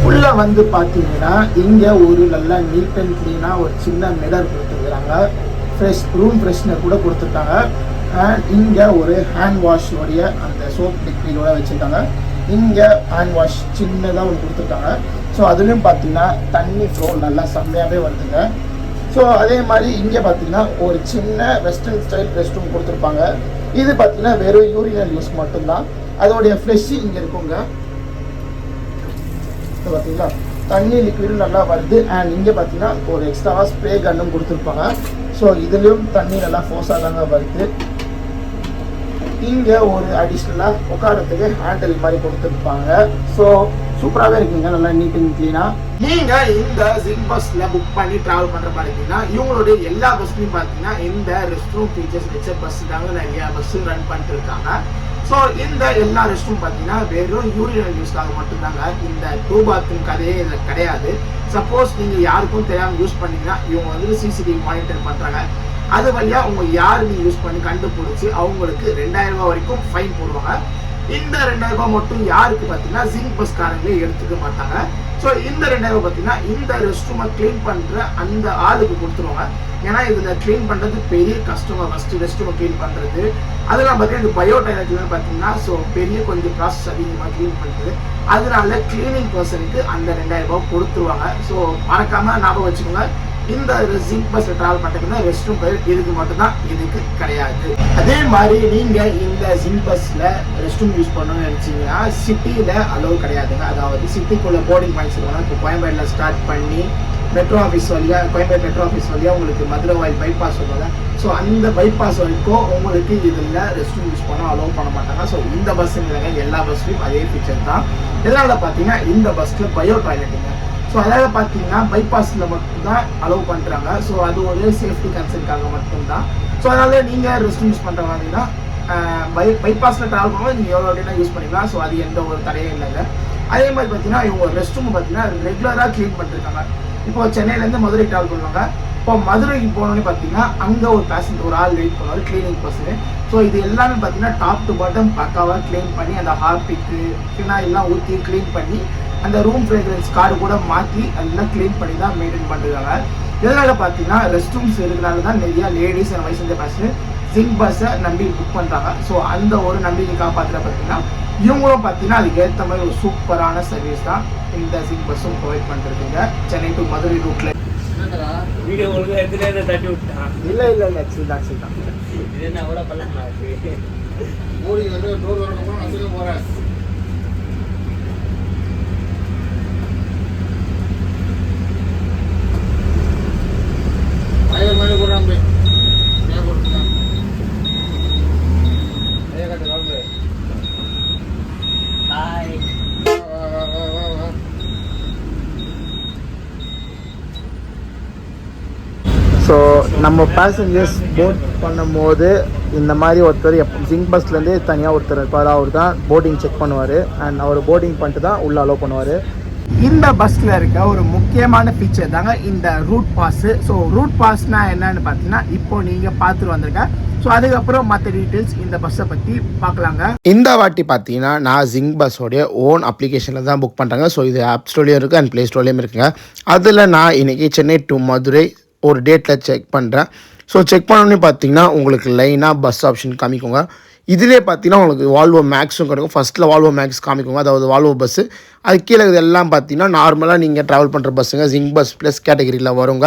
உள்ளே வந்து பார்த்தீங்கன்னா இங்கே ஒரு நல்லா நீட் அண்ட் க்ளீனாக ஒரு சின்ன மிரர் கொடுத்துருக்குறாங்க. ரூம் ஃப்ரெஷ்னர் கூட கொடுத்துருக்காங்க. அண்ட் இங்கே ஒரு ஹேண்ட் வாஷோடைய அந்த சோப் லிக்விடோட வச்சுருக்காங்க. இங்கே ஹேண்ட் வாஷ் சின்னதாக ஒன்று கொடுத்துருக்காங்க. ஸோ அதுலேயும் பார்த்தீங்கன்னா தண்ணி ஃப்ளோ நல்லா செம்மையாகவே வருதுங்க. ஸோ அதே மாதிரி இங்கே பார்த்தீங்கன்னா ஒரு சின்ன வெஸ்டர்ன் ஸ்டைல் ரெஸ்ட் ரூம் கொடுத்துருப்பாங்க. இது பார்த்தீங்கன்னா வெறும் யூரினல் யூஸ் மட்டும்தான். அதோடைய ஃப்ளஷ் இங்கே இருக்குங்க. பார்த்தீங்களா, தண்ணி லிக்விடும் நல்லா வருது. அண்ட் இங்கே பார்த்தீங்கன்னா ஒரு எக்ஸ்ட்ராவாக ஸ்ப்ரே கன்னும் கொடுத்துருப்பாங்க. ஸோ இதுலேயும் தண்ணி நல்லா ஃபோர்ஸாக தாங்க வருது. இங்கே ஒரு அடிஷ்னலாக உட்காரத்துக்கு ஹேண்டில் மாதிரி கொடுத்துருப்பாங்க. ஸோ சூப்பராகவே இருக்குங்க, நல்லா நீட் அண்ட் க்ளீனாக. நீங்கள் இந்த ஜிங் பஸ்ஸில் புக் பண்ணி ட்ராவல் பண்ணுற மாதிரி இருக்கீங்கன்னா இவங்களுடைய எல்லா பஸ்லையும் பார்த்தீங்கன்னா இந்த ரெஸ்ட் ரூம் ஃபீச்சர்ஸ் வச்ச பஸ் தாங்க நிறையா பஸ்ஸு ரன் பண்ணிட்டு இருக்காங்க. ஸோ இந்த எல்லா ரெஸ்ட் ரூம் பார்த்தீங்கன்னா வெறும் யூரினல் யூஸ்க்காக மட்டும்தாங்க. இந்த 2 பாத்ரூம் கதையே இதில் கிடையாது. சப்போஸ் நீங்கள் யாருக்கும் தெரியாமல் யூஸ் பண்ணிங்கன்னா இவங்க வந்து சிசிடிவி மானிட்டர் பண்ணுறாங்க. அது வழியாக அவங்க யாருன்னு யூஸ் பண்ணி கண்டுபிடிச்சி அவங்களுக்கு 2000 ரூபா வரைக்கும் ஃபைன் போடுவாங்க. இந்த 2000 ரூபா மட்டும் யாருக்கு பார்த்தீங்கன்னா ஜிங் பஸ்காரங்களே எடுத்துக்க மாட்டாங்க. ஸோ இந்த 2000 ரூபா பார்த்தீங்கன்னா இந்த ரெஸ்ட் ரூமை க்ளீன் பண்ணுற அந்த ஆளுக்கு கொடுத்துருவாங்க. ஏன்னா இதில் க்ளீன் பண்ணுறது பெரிய கஷ்டமாக, ஃபஸ்ட்டு ரெஸ்ட் ரூமை க்ளீன் பண்ணுறது. அதெல்லாம் பார்த்தீங்கன்னா இந்த பயோ டாய்லெட்லாம் பார்த்தீங்கன்னா ஸோ பெரிய கொஞ்சம் ப்ராசஸ் அதிகமாக க்ளீன் பண்ணுறது. அதனால க்ளீனிங் பர்சனுக்கு அந்த 2000 ரூபா கொடுத்துருவாங்க. ஸோ மறக்காமல் ஞாபகம் வச்சுக்கோங்க, இந்த ஜிங் பஸ்ஸில் ட்ராவல் பண்ணுறதுன்னா ரெஸ்ட் ரூம் பேர் இதுக்கு மட்டும்தான், இதுக்கு கிடையாது. அதே மாதிரி நீங்கள் இந்த ஜிங் பஸ்ஸில் ரெஸ்ட் ரூம் யூஸ் பண்ணணும்னு நினச்சிங்கன்னா சிட்டியில் அலோவ் கிடையாதுங்க. அதாவது சிட்டிக்குள்ளே போர்டிங் பாயிண்ட்ஸ் இருக்கணும். இப்போ கோயம்பேட்டில் ஸ்டார்ட் பண்ணி மெட்ரோ ஆஃபீஸ் வழியாக, கோயம்பேடு மெட்ரோ ஆஃபீஸ் வழியாக உங்களுக்கு மதுரை வாயில் பைபாஸ் வருவாங்க. ஸோ அந்த பைபாஸ் வரைக்கும் உங்களுக்கு இதில் ரெஸ்ட் ரூம் யூஸ் பண்ண அலோவ் பண்ண மாட்டாங்க. ஸோ இந்த பஸ்ஸுங்கிறாங்க, எல்லா பஸ்லையும் அதே ஃபீச்சர் தான். இதனால் பார்த்தீங்கன்னா இந்த பஸ்ஸில் பயோ டாய்லெட்டுங்க. ஸோ அதாவது பார்த்தீங்கன்னா பைபாஸில் மட்டும்தான் அலோவ் பண்ணுறாங்க. ஸோ அது ஒரு சேஃப்டி கன்சர்னுக்காக மட்டும்தான். ஸோ அதனால் நீங்கள் ரெஸ்ட் ரூம் யூஸ் பண்ணுற மாதிரினா பைபாஸில் ட்ராவல் பண்ணும்போது நீங்கள் எவ்வளோ அப்படின்னா யூஸ் பண்ணிக்கலாம். ஸோ அது எந்த ஒரு தடையும் இல்லைங்க. அதே மாதிரி பார்த்தீங்கன்னா இவங்க ரெஸ்ட் ரூம் பார்த்தீங்கன்னா ரெகுலராக க்ளீன் பண்ணிருக்காங்க. இப்போ சென்னையிலேருந்து மதுரை ட்ராவல் பண்ணுவாங்க. இப்போ மதுரைக்கு போனோன்னு பார்த்தீங்கன்னா அங்கே ஒரு பேசஞ்சர் ஒரு ஆள் வெயிட் பண்ணுவார், க்ளீனிங் பர்சனு. ஸோ இது எல்லாமே பார்த்தீங்கன்னா டாப் டு பாட்டம் பக்காவாக க்ளீன் பண்ணி அந்த ஹார்பிக்கு ஃபினாயிலாம் ஊற்றி க்ளீன் பண்ணி அந்த ரூம் ஃப்ரேக்ரன்ஸ் கார்டு கூட மாற்றி அதெல்லாம் க்ளீன் பண்ணி தான் மெயின்டைன் பண்ணுறாங்க. இதனால் பார்த்தீங்கன்னா ரெஸ்ட் ரூம்ஸ் இருக்கிறனால தான் நிறையா லேடிஸ் அண்ட் வயசு பேசஞ்சர் ஜிங் பஸ்ஸை நம்பி புக் பண்ணுறாங்க. ஸோ அந்த ஒரு நம்பிக்கை காப்பாற்றுற பார்த்தீங்கன்னா இவங்களும் பார்த்தீங்கன்னா அதுக்கு ஏற்ற மாதிரி ஒரு சூப்பரான சர்வீஸ் தான் இந்த ஜிங் பஸ்ஸும் ப்ரொவைட் பண்ணுறதுங்க. சென்னை டு மதுரை ரூட்டில் வீடியோ ஒழுங்காக எடுத்துகிட்டே தட்டி விட்டான். இல்லை ஆக்சுவலி தான் இது என்ன கூட பண்ணலாம். மூடி வந்து டோர் வரணும், அதுக்கு போகிறேன். மழை போடுறாங்க பாய். ஸோ நம்ம பேசஞ்சர்ஸ் போட் பண்ணும்போது இந்த மாதிரி ஒருத்தர் ஜிங் பஸ்லேருந்து தனியாக ஒருத்தர் இருப்பார். அவர் தான் போர்டிங் செக் பண்ணுவார். அண்ட் அவர் போர்டிங் பண்ணிட்டு தான் உள்ளே அலோவ் பண்ணுவார். இந்த பஸ்ஸில் இருக்க ஒரு முக்கியமான ஃபீச்சர் தாங்க இந்த ரூட் பாஸு. ஸோ ரூட் பாஸ்னால் என்னன்னு பார்த்தீங்கன்னா இப்போ நீங்கள் பார்த்துட்டு வந்திருக்க. ஸோ அதுக்கப்புறம் மற்ற டீட்டெயில்ஸ் இந்த பஸ்ஸை பற்றி பார்க்கலாங்க. இந்த வாட்டி பார்த்தீங்கன்னா நான் ஜிங் பஸ்ஸோடைய ஓன் அப்ளிகேஷனில் தான் புக் பண்ணுறாங்க. ஸோ இது ஆப் ஸ்டோர்லேயும் இருக்குது அண்ட் ப்ளே ஸ்டோர்லேயும் இருக்குங்க. அதில் நான் இன்றைக்கி சென்னை டு மதுரை ஒரு டேட்டில் செக் பண்ணுறேன். ஸோ செக் பண்ணோன்னே பார்த்தீங்கன்னா உங்களுக்கு லைனாக பஸ் ஆப்ஷன் காமிக்குங்க. இதிலே பார்த்தீங்கன்னா உங்களுக்கு வால்வோ மேக்ஸும் கிடைக்கும். ஃபஸ்ட்டில் வால்வோ மேக்ஸ் காமிக்குங்க, அதாவது வால்வோ பஸ்ஸு. அது கீழே இதெல்லாம் பார்த்தீங்கன்னா நார்மலாக நீங்கள் ட்ராவல் பண்ணுற பஸ்ஸுங்க, ஜிங் பஸ் ப்ளஸ் கேட்டகரியில் வருங்க.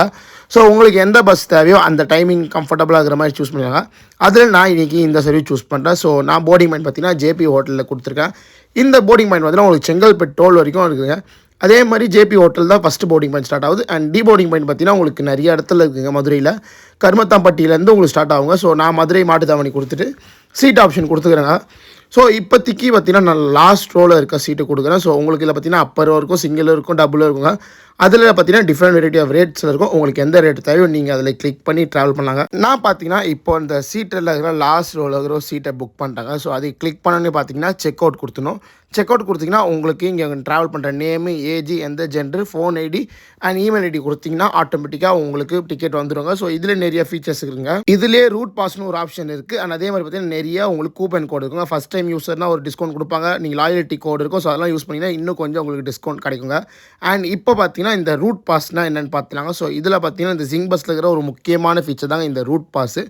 ஸோ உங்களுக்கு எந்த பஸ் தேவையோ அந்த டைமிங் கம்ஃபர்டபுளாக இருக்கிற மாதிரி சூஸ் பண்ணுவாங்க. அதில் நான் இன்றைக்கி இந்த சர்வீஸ் சூஸ் பண்ணுறேன். ஸோ நான் போர்டிங் மைண்ட் பார்த்தீங்கன்னா ஜேபி ஹோட்டலில் கொடுத்துருக்கேன். இந்த போர்டிங் பாயிண்ட் பார்த்தீங்கன்னா உங்களுக்கு செங்கல்பட்டு டோல் வரைக்கும் இருக்குதுங்க. அதே மாதிரி ஜேபி ஹோட்டல் தான் ஃபஸ்ட்டு போர்டிங் பாயிண்ட் ஸ்டார்ட் ஆகுது. அண்ட் போர்டிங் பாயிண்ட் பார்த்தீங்கன்னா உங்களுக்கு நிறைய இடத்துல இருக்குங்க. மதுரையில் கருமத்தாம்பட்டியிலேருந்து உங்களுக்கு ஸ்டார்ட் ஆகுங்க. ஸோ நான் மதுரை மாட்டுத்தாவணி கொடுத்துட்டு சீட் ஆப்ஷன் கொடுத்துக்கிறேங்க. ஸோ இப்போதைக்கு பார்த்தீங்கன்னா நான் லாஸ்ட் ரோவில் இருக்க சீட்டு கொடுக்குறேன். ஸோ உங்களுக்கு இதில் பார்த்தீங்கன்னா அப்பர் இருக்கும், சிங்கிள் இருக்கும், டபுள் இருக்குங்க. அதில் பார்த்தீங்கன்னா டிஃப்ரெண்ட் வெரைட்டி ஆஃப் ரேட்ஸில் இருக்கும். உங்களுக்கு எந்த ரேட் தேவையோ நீங்கள் அதில் கிளிக் பண்ணி ட்ராவல் பண்ணலாங்க. நான் பார்த்தீங்கன்னா இப்போ இந்த சீட்டில் இருக்கிற லாஸ்ட் ரோவில் இருக்கிற சீட்டை புக் பண்ணிட்டாங்க. ஸோ அதை கிளிக் பண்ணோன்னே பார்த்தீங்கன்னா செக் அவுட் கொடுத்துணும். செக் அவுட் கொடுத்தீங்கன்னா உங்களுக்கு இங்கே ட்ராவல் பண்ணுற நேமு, ஏஜ், எந்த gender, phone ID and email ID கொடுத்தீங்கன்னா ஆட்டோமேட்டிக்காக உங்களுக்கு டிக்கெட் வந்துடுங்க. ஸோ இதில் நிறைய ஃபீச்சர்ஸ் இருக்குங்க. இதிலே ரூட் பாஸ்னு ஒரு ஆப்ஷன் இருக்குது. அண்ட் அதே மாதிரி பார்த்தீங்கன்னா நிறைய உங்களுக்கு கூப்பன் கோடு இருக்குங்க. ஃபஸ்ட் டைம் யூஸர்னா ஒரு டிஸ்கவுண்ட் கொடுப்பாங்க. நீங்கள் லாயல்ட்டி கோடு இருக்கும். ஸோ அதெல்லாம் யூஸ் பண்ணிங்கன்னா இன்னும் கொஞ்சம் உங்களுக்கு டிஸ்கவுண்ட் கிடைக்குங்க. அண்ட் இப்போ பார்த்தீங்கன்னா இந்த ரூட் பாஸ்னால் என்னென்னு பார்த்துலாங்க. ஸோ இதில் பார்த்தீங்கன்னா இந்த ஜிங் பஸ்ஸில் இருக்கிற ஒரு முக்கியமான ஃபீச்சர் தாங்க இந்த ரூட் பாஸ்.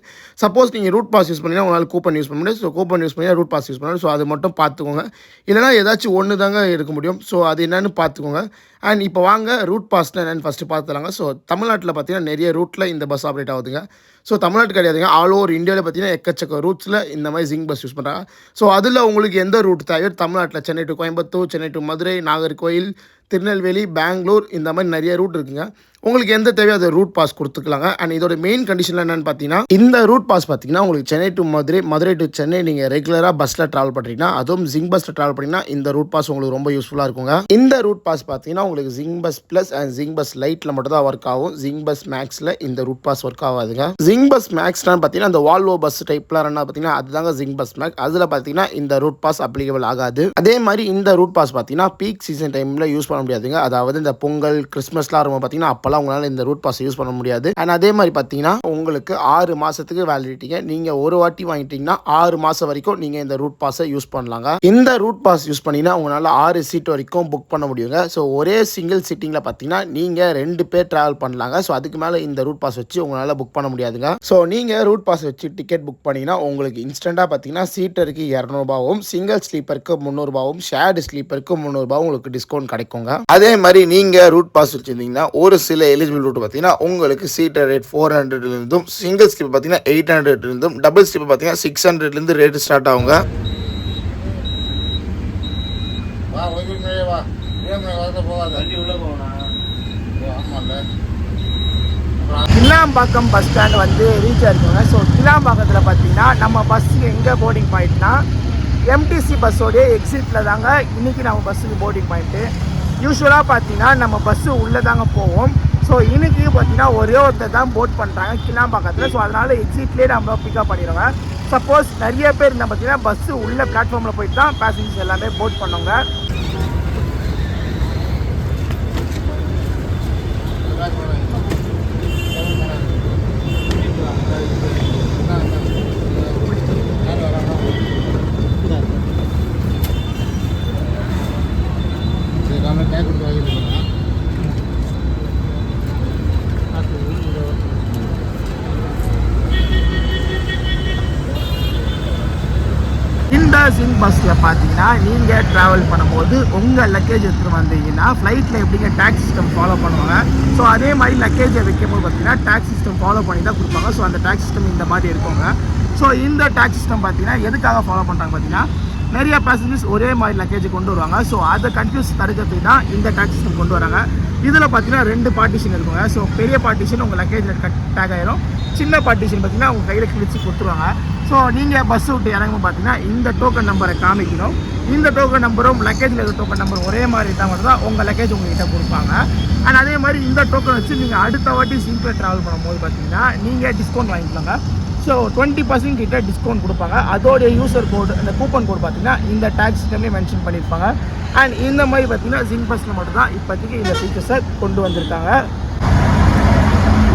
சப்போஸ் நீங்கள் ரூட் பாஸ் யூஸ் பண்ணிங்கன்னா உங்களால் கூப்பன் யூஸ் பண்ண முடியாது. ஸோ கூப்பன் யூஸ் பண்ணிங்கன்னா ரூட் பாஸ் யூஸ் பண்ணணும். ஸோ அது மட்டும் பார்த்துக்கோங்க. இல்லைனா ஏதாச்சும் ஒன்று தாங்க எடுக்க முடியும். ஸோ அது என்னென்னு பார்த்துக்கோங்க. அண்ட் இப்போ வாங்க ரூட் பாஸ்னால் என்னென்னு ஃபஸ்ட்டு பார்த்துலாங்க. ஸோ தமிழ்நாட்டில் பார்த்தீங்கன்னா நிறைய ரூட்டில் இந்த பஸ் ஆப்ரேட் ஆகுதுங்க. ஸோ தமிழ்நாட்டு கிடையாதுங்க, ஆல் ஓவர் இந்தியாவில் பார்த்தீங்கன்னா எக்கச்சக்க ரூட்ஸில் இந்த மாதிரி ஜிங் பஸ் யூஸ் பண்ணுறாங்க. ஸோ அதில் உங்களுக்கு எந்த ரூட் தேவையோ தமிழ்நாட்டில் சென்னை டு கோயம்புத்தூர், சென்னை டு மதுரை, நாகர்கோயில், திருநெல்வேலி, பெங்களூர் இந்த மாதிரி நிறைய ரூட் இருக்குங்க. உங்களுக்கு எந்த தேவையோ அதை ரூட் பாஸ் கொடுத்துக்கலாங்க. அண்ட் இதோட மெயின் கண்டிஷன் என்னென்னு பார்த்தீங்கன்னா இந்த ரூட் பாஸ் பார்த்தீங்கன்னா உங்களுக்கு சென்னை டு மதுரை, மதுரை டு சென்னை நீங்கள் ரெகுலராக பஸ்ஸில் ட்ராவல் பண்ணுறீங்கன்னா, அதுவும் ஜிங் பஸ்ஸில் ட்ராவல் பண்ணிங்கன்னா இந்த ரூட் பாஸ் உங்களுக்கு ரொம்ப யூஸ்ஃபுல்லாக இருக்குங்க. இந்த ரூட் பாஸ் பார்த்தீங்கன்னா உங்களுக்கு ஜிங் பஸ் ப்ளஸ் அண்ட் ஜிங் பஸ் லைட்டில் மட்டும் தான் ஒர்க் ஆகும். ஜிங் பஸ் மேக்ஸில் இந்த ரூட் பாஸ் ஒர்க் ஆகாதுங்க. ஜிங் பஸ் மேக்ஸ்லாம் பார்த்தீங்கன்னா அந்த வால்வோ பஸ் டைப்லாம் ரன் பார்த்தீங்கன்னா அதுதாங்க ஜிங் பஸ் மேக்ஸ். அதில் பார்த்தீங்கன்னா இந்த ரூட் பாஸ் அப்ளிகபிள் ஆகாது. அதே மாதிரி இந்த ரூட் பாஸ் பார்த்தீங்கன்னா பீக் சீசன் டைமில் யூஸ் பண்ண முடியாதுங்க. அதாவது இந்த பொங்கல், கிறிஸ்மஸ்லாம் இருக்கும் பார்த்தீங்கன்னா அப்போல்லாம் உங்களால் இந்த ரூட் பாஸ் யூஸ் பண்ண முடியாது. அண்ட் அதே மாதிரி பார்த்தீங்கன்னா உங்களுக்கு 6 மாதத்துக்கு வேலிடிட்டிங்க. நீங்கள் ஒரு வாட்டி வாங்கிட்டீங்கன்னா 6 மாதம் வரைக்கும் நீங்கள் இந்த ரூட் பாஸை யூஸ் பண்ணலாங்க. இந்த ரூட் பாஸ் யூஸ் பண்ணிங்கன்னா உங்களால் 6 சீட் வரைக்கும் புக் பண்ண முடியுங்க. ஸோ ஒரே சிங்கிள் சீட்டிங்கில் பார்த்தீங்கன்னா நீங்கள் 2 பேர் ட்ராவல் பண்ணலாங்க. ஸோ அதுக்கு மேலே இந்த ரூட் பாஸ் வச்சு உங்களால் புக் பண்ண முடியாதுங்க. ஸோ நீங்கள் ரூட் பாஸ் வச்சு டிக்கெட் புக் பண்ணிங்கன்னா உங்களுக்கு இன்ஸ்டண்ட்டாக பார்த்தீங்கன்னா சீட்டருக்கு 200 ரூபாவும், சிங்கிள் ஸ்லீப்பருக்கு 300 ரூபாவும், ஷேர்டு ஸ்லீப்பருக்கு 300 ரூபாவும் உங்களுக்கு டிஸ்கவுண்ட் கிடைக்குங்க. அதே மாதிரி நீங்கள் ரூட் பாஸ் வச்சுருந்தீங்கன்னா ஒரு சில எலிஜிபிள் ரூட் பார்த்தீங்கன்னா உங்களுக்கு சீட்டர் ரேட் 400 இருந்தும், சிங்கிள் ஸ்லீப் பார்த்தீங்கன்னா 800 இருந்தும், டபுள் ஸ்லீப் பார்த்தீங்கன்னா 600 ரேட் ஸ்டார்ட் ஆகுங்க. வா ஒய்ஃபை வா போகாது வண்டி உள்ள போகணும். ஆமாம்ல. கிளாம்பாக்கம் பஸ் ஸ்டாண்ட் வந்து ரீச் ஆகிருக்குங்க. ஸோ கிளாம்பாக்கத்தில் பார்த்தீங்கன்னா நம்ம பஸ்ஸுக்கு எங்கே போர்டிங் பாயிண்ட்னா எம்டிசி பஸ்ஸோடைய எக்ஸிட்டில் தாங்க இன்றைக்கி நம்ம பஸ்ஸுக்கு போர்டிங் பாயிண்ட்டு. யூஸ்வலாக பார்த்தீங்கன்னா நம்ம பஸ்ஸு உள்ளே தாங்க போவோம். ஸோ இன்றைக்கி பார்த்தீங்கன்னா ஒரே ஒருத்தர் தான் போட் பண்ணுறாங்க கிளாம்பாக்கத்தில். ஸோ அதனால் எக்ஸிட்லேயே நம்ம பிக்கப் பண்ணிடுவோங்க. சப்போஸ் நிறைய பேர் இருந்தால் பார்த்தீங்கன்னா பஸ்ஸு உள்ள பிளாட்ஃபார்மில் போயிட்டு தான் பேசஞ்சர்ஸ் எல்லாமே போட் பண்ணுவாங்க. இந்த ஜிங் பஸ்ஸில் பார்த்தீங்கன்னா நீங்கள் ட்ராவல் பண்ணும்போது உங்கள் லக்கேஜ் எடுத்துகிட்டு வந்தீங்கன்னா ஃப்ளைட்டில் எப்படிங்க டேக்ஸ் சிஸ்டம் ஃபாலோ பண்ணுவாங்க. ஸோ அதே மாதிரி லக்கேஜை வைக்கும்போது பார்த்தீங்கன்னா டேக்ஸ் சிஸ்டம் ஃபாலோ பண்ணி தான் கொடுப்பாங்க. ஸோ அந்த டேக்ஸ் சிஸ்டம் இந்த மாதிரி இருக்குங்க. ஸோ இந்த டேக்ஸ் சிஸ்டம் பார்த்தீங்கன்னா எதுக்காக ஃபாலோ பண்ணுறாங்க பார்த்தீங்கன்னா நிறைய பேசஞ்சர்ஸ் ஒரே மாதிரி லக்கேஜ் கொண்டு வருவாங்க. ஸோ அதை கன்ஃபியூஸ் தடுக்கிறதுக்கு தான் இந்த டேக்ஸ் சிஸ்டம் கொண்டு வராங்க. இதில் பார்த்தீங்கன்னா 2 பார்ட்டிஷன் இருக்குங்க. ஸோ பெரிய பார்ட்டிஷன் உங்கள் லக்கேஜில் டேக் ஆயிரும். சின்ன பார்ட்டிஷன் பார்த்தீங்கன்னா உங்கள் கையில் கிழிச்சு கொடுத்துருவாங்க. ஸோ நீங்கள் பஸ் விட்டு இறங்கும் பார்த்தீங்கன்னா இந்த டோக்கன் நம்பரை காமிக்கணும். இந்த டோக்கன் நம்பரும் லக்கேஜில் இருக்கிற டோக்கன் நம்பர் ஒரே மாதிரி இருந்தால் தான் உங்கள் லக்கேஜ் உங்கள்கிட்ட கொடுப்பாங்க. அண்ட் அதே மாதிரி இந்த டோக்கன் வச்சு நீங்கள் அடுத்த வாட்டி சிம்பிள் ட்ராவல் பண்ணும்போது பார்த்தீங்கன்னா நீங்கள் டிஸ்கவுண்ட் வாங்கிக்கலாங்க. ஸோ 20% கிட்ட டிஸ்கவுண்ட் கொடுப்பாங்க. அதோடைய யூசர் கோடு, அந்த கூப்பன் கோடு பார்த்தீங்கன்னா இந்த டேக்ஸ் சிஸ்டமே மென்ஷன் பண்ணியிருப்பாங்க. அண்ட் இந்த மாதிரி பார்த்தீங்கன்னா ஜிங் பஸ்ஸில் மட்டும் தான் இப்போதைக்கு இந்த ஃபீச்சர்ஸை கொண்டு வந்திருக்காங்க.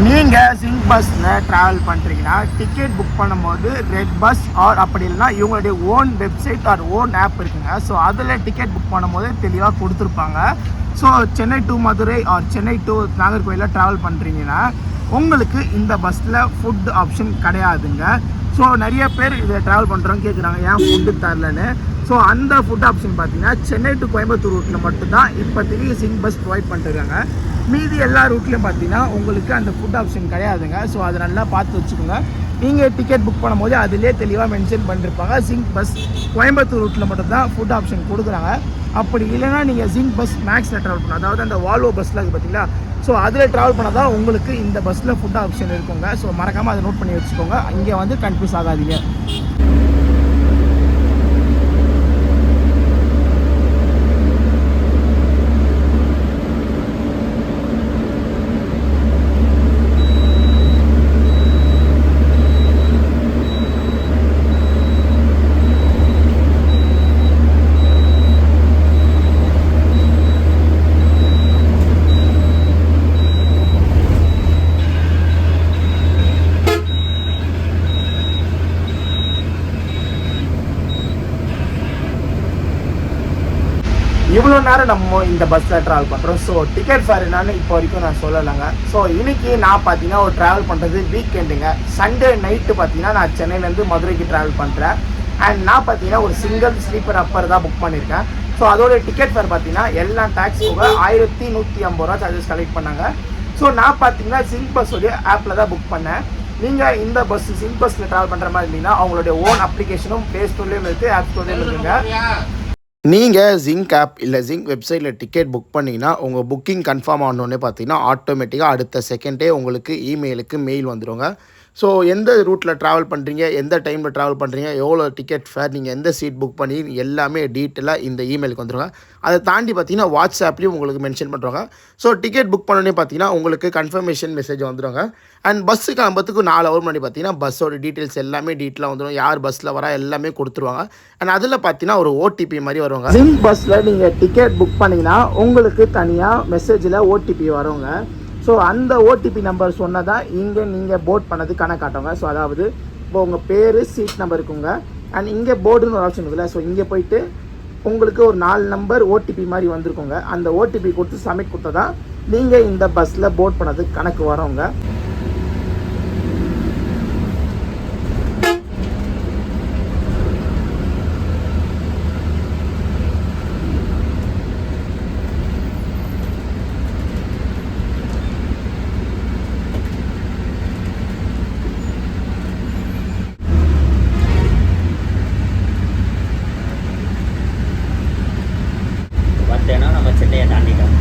நீங்கள் ஜிங் பஸ்ஸில் ட்ராவல் பண்ணுறீங்கன்னா டிக்கெட் புக் பண்ணும்போது ரெட் பஸ் ஆர் அப்படி இல்லைனா இவங்களுடைய own website or own app இருக்குங்க. ஸோ அதில் டிக்கெட் புக் பண்ணும்போது தெளிவாக கொடுத்துருப்பாங்க. So Chennai to Madurai or Chennai to நாகர்கோயிலில் ட்ராவல் பண்ணுறீங்கன்னா உங்களுக்கு இந்த பஸ்ஸில் ஃபுட் ஆப்ஷன் கிடையாதுங்க. ஸோ நிறைய பேர் இதை ட்ராவல் பண்ணுறவங்க கேட்குறாங்க ஏன் ஃபுட்டு தரலன்னு. ஸோ அந்த ஃபுட் ஆப்ஷன் பார்த்தீங்கன்னா சென்னை டு கோயம்புத்தூர் ரூட்டில் மட்டும்தான் இப்போதைக்கு ஜிங் பஸ் ப்ரொவைட் பண்ணிட்டுருக்காங்க. மீதி எல்லா ரூட்லையும் பார்த்தீங்கன்னா உங்களுக்கு அந்த ஃபுட் ஆப்ஷன் கிடையாதுங்க. ஸோ அதை நல்லா பார்த்து வச்சுக்கோங்க. நீங்கள் டிக்கெட் புக் பண்ணும்போது அதிலே தெளிவாக மென்ஷன் பண்ணியிருப்பாங்க ஜிங்க் பஸ் கோயம்புத்தூர் ரூட்டில் மட்டும்தான் ஃபுட் ஆப்ஷன் கொடுக்குறாங்க. அப்படி இல்லைனா நீங்கள் ஜிங்க் பஸ் மேக்ஸில் ட்ராவல் பண்ணணும், அதாவது அந்த வால்வோ பஸ்ஸில் இருக்குது பார்த்தீங்களா, ஸோ அதில் ட்ராவல் பண்ணால் தான் உங்களுக்கு இந்த பஸ்ஸில் ஃபுட் ஆப்ஷன் இருக்குங்க. ஸோ மறக்காமல் அதை நோட் பண்ணி வச்சுக்கோங்க, இங்கே வந்து கன்ஃபியூஸ் ஆகாதீங்க. இவ்வளோ நேரம் நம்ம இந்த பஸ்ஸில் ட்ராவல் பண்ணுறோம். ஸோ டிக்கெட் ஃபேர் என்னன்னு இப்போ வரைக்கும் நான் சொல்லலைங்க. ஸோ இன்றைக்கி நான் பார்த்தீங்கன்னா ஒரு ட்ராவல் பண்ணுறது வீக்கெண்டுங்க. சண்டே நைட்டு பார்த்தீங்கன்னா நான் சென்னையிலேருந்து மதுரைக்கு ட்ராவல் பண்ணுறேன். அண்ட் நான் பார்த்தீங்கன்னா ஒரு சிங்கிள் ஸ்லீப்பர் அப்பர் தான் புக் பண்ணியிருக்கேன். ஸோ அதோட டிக்கெட் ஃபேர் பார்த்தீங்கன்னா எல்லா டேக்ஸ் போக 1150 ரூபா சார்ஜஸ் கலெக்ட் பண்ணாங்க. ஸோ நான் பார்த்தீங்கன்னா சிங்க் பஸ்ஸோடைய ஆப்பில் தான் புக் பண்ணேன். நீங்கள் இந்த பஸ் சிங்க் பஸ்ஸில் ட்ராவல் பண்ணுற மாதிரி இருந்தீங்கன்னா அவங்களுடைய ஓன் அப்ளிகேஷனும் ப்ளே ஸ்டோர்லேயும் இருக்குது, ஆப் ஸ்டோர்லேயும் இருக்குங்க. நீங்கள் ஜிங்க் ஆப் இல்லை ஜிங்க் வெப்சைட்டில் டிக்கெட் புக் பண்ணிங்கன்னா உங்கள் புக்கிங் கன்ஃபார்ம் ஆனோடனே பார்த்தீங்கன்னா ஆட்டோமேட்டிக்காக அடுத்த செகண்டே உங்களுக்கு இமெயிலுக்கு மெயில் வந்துடுங்க. ஸோ எந்த ரூட்டில் ட்ராவல் பண்ணுறீங்க, எந்த டைமில் ட்ராவல் பண்ணுறீங்க, எவ்வளோ டிக்கெட் ஃபேர், நீங்கள் எந்த சீட் புக் பண்ணி எல்லாமே டீட்டெயிலாக இந்த இமெயிலுக்கு வந்துடுங்க. அதை தாண்டி பார்த்தீங்கன்னா வாட்ஸ்ஆப்லேயும் உங்களுக்கு மென்ஷன் பண்ணுறாங்க. ஸோ டிக்கெட் புக் பண்ணோன்னே பார்த்தீங்கன்னா உங்களுக்கு கன்ஃபர்மேஷன் மெசேஜ் வந்துடுங்க. அண்ட் பஸ்ஸு கிளம்புறதுக்கு 4 ஹவர் முன்னாடி பார்த்தீங்கன்னா பஸ்ஸோட டீட்டெயில்ஸ் எல்லாமே டீட்டெயிலாக வந்துடும், யார் பஸ்ஸில் வரா எல்லாமே கொடுத்துருவாங்க. அண்ட் அதில் பார்த்தீங்கன்னா ஒரு ஓடிபி மாதிரி வருவாங்க. ஜிங்க் பஸ்ஸில் நீங்கள் டிக்கெட் புக் பண்ணிங்கன்னா உங்களுக்கு தனியாக மெசேஜில் ஓடிபி வருவாங்க. ஸோ அந்த ஓடிபி நம்பர் சொன்னதான் இங்கே நீங்கள் போர்ட் பண்ணது கணக்காட்டுங்க. ஸோ அதாவது இப்போ உங்கள் பேர் சீட் நம்பர் இருக்குங்க. அண்ட் இங்கே போர்டுன்னு ஒரு ஆப்ஷன் இருக்குல்ல, ஸோ இங்கே போயிட்டு உங்களுக்கு ஒரு 4 நம்பர் ஓடிபி மாதிரி வந்திருக்குங்க. அந்த ஓடிபி கொடுத்து சப்மிட் கொடுத்தா தான் நீங்கள் இந்த பஸ்ஸில் போர்ட் பண்ணது கணக்கு வரவங்க. பார்த்தேன்னா நம்ம சென்னையை தாண்டிட்டோம்.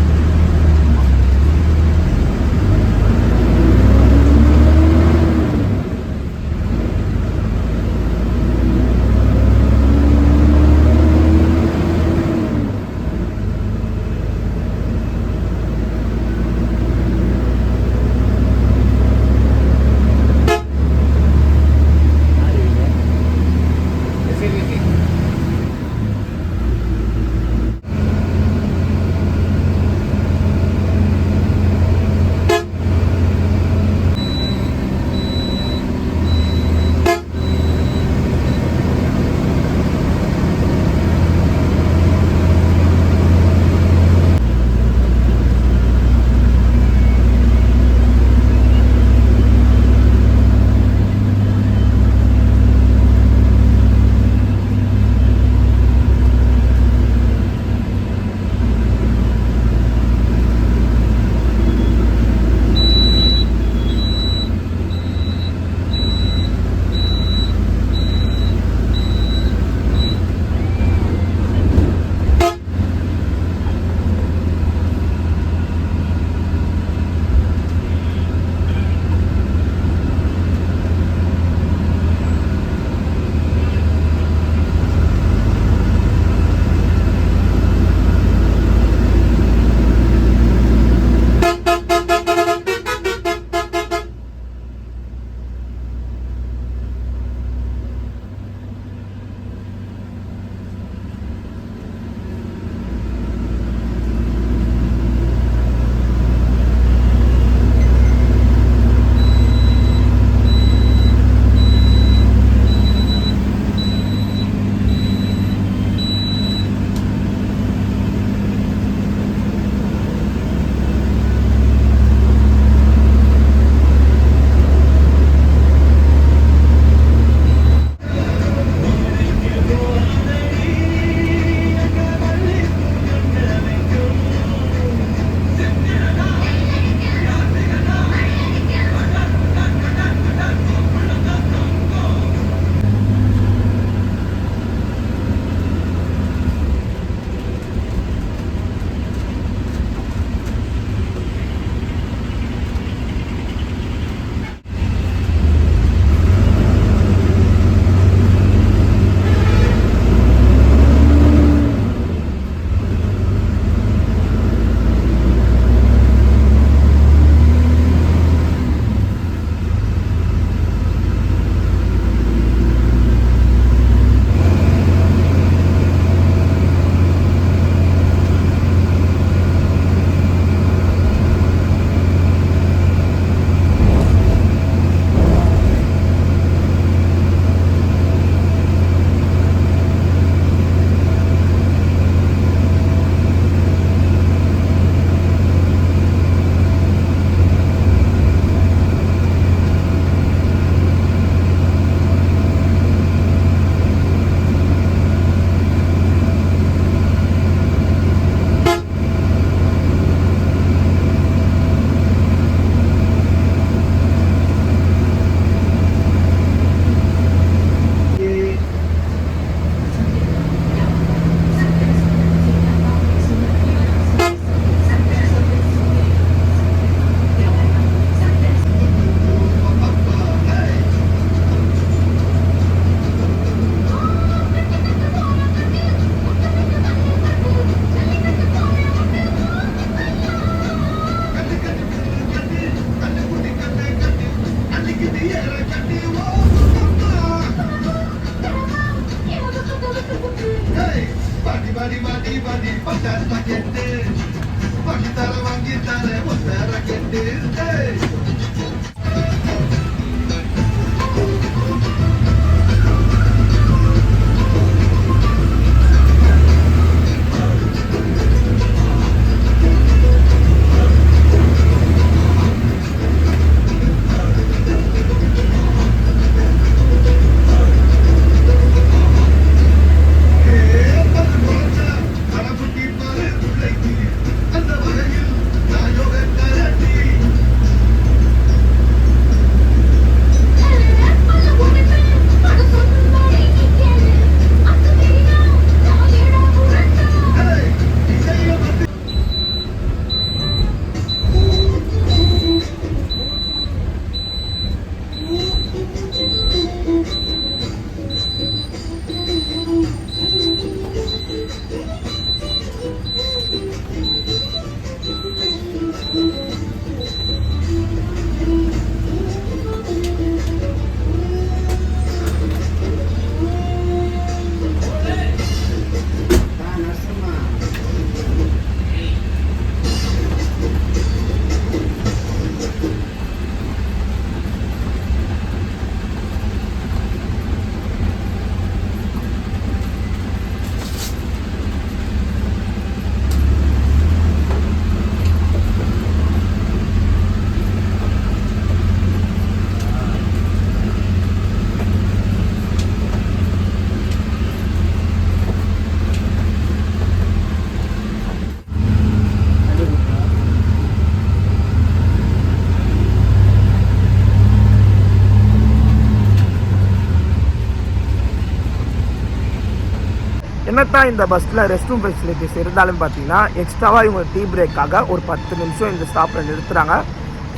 என்னத்தான் இந்த பஸ்ஸில் ரெஸ்ட் ரூம் ஃபெசிலிட்டிஸ் இருந்தாலும் பார்த்தீங்கன்னா எக்ஸ்ட்ராவாக இவங்க டீ பிரேக்காக ஒரு 10 நிமிஷம் இந்த ஸ்டாப்பில் நிறுத்துகிறாங்க.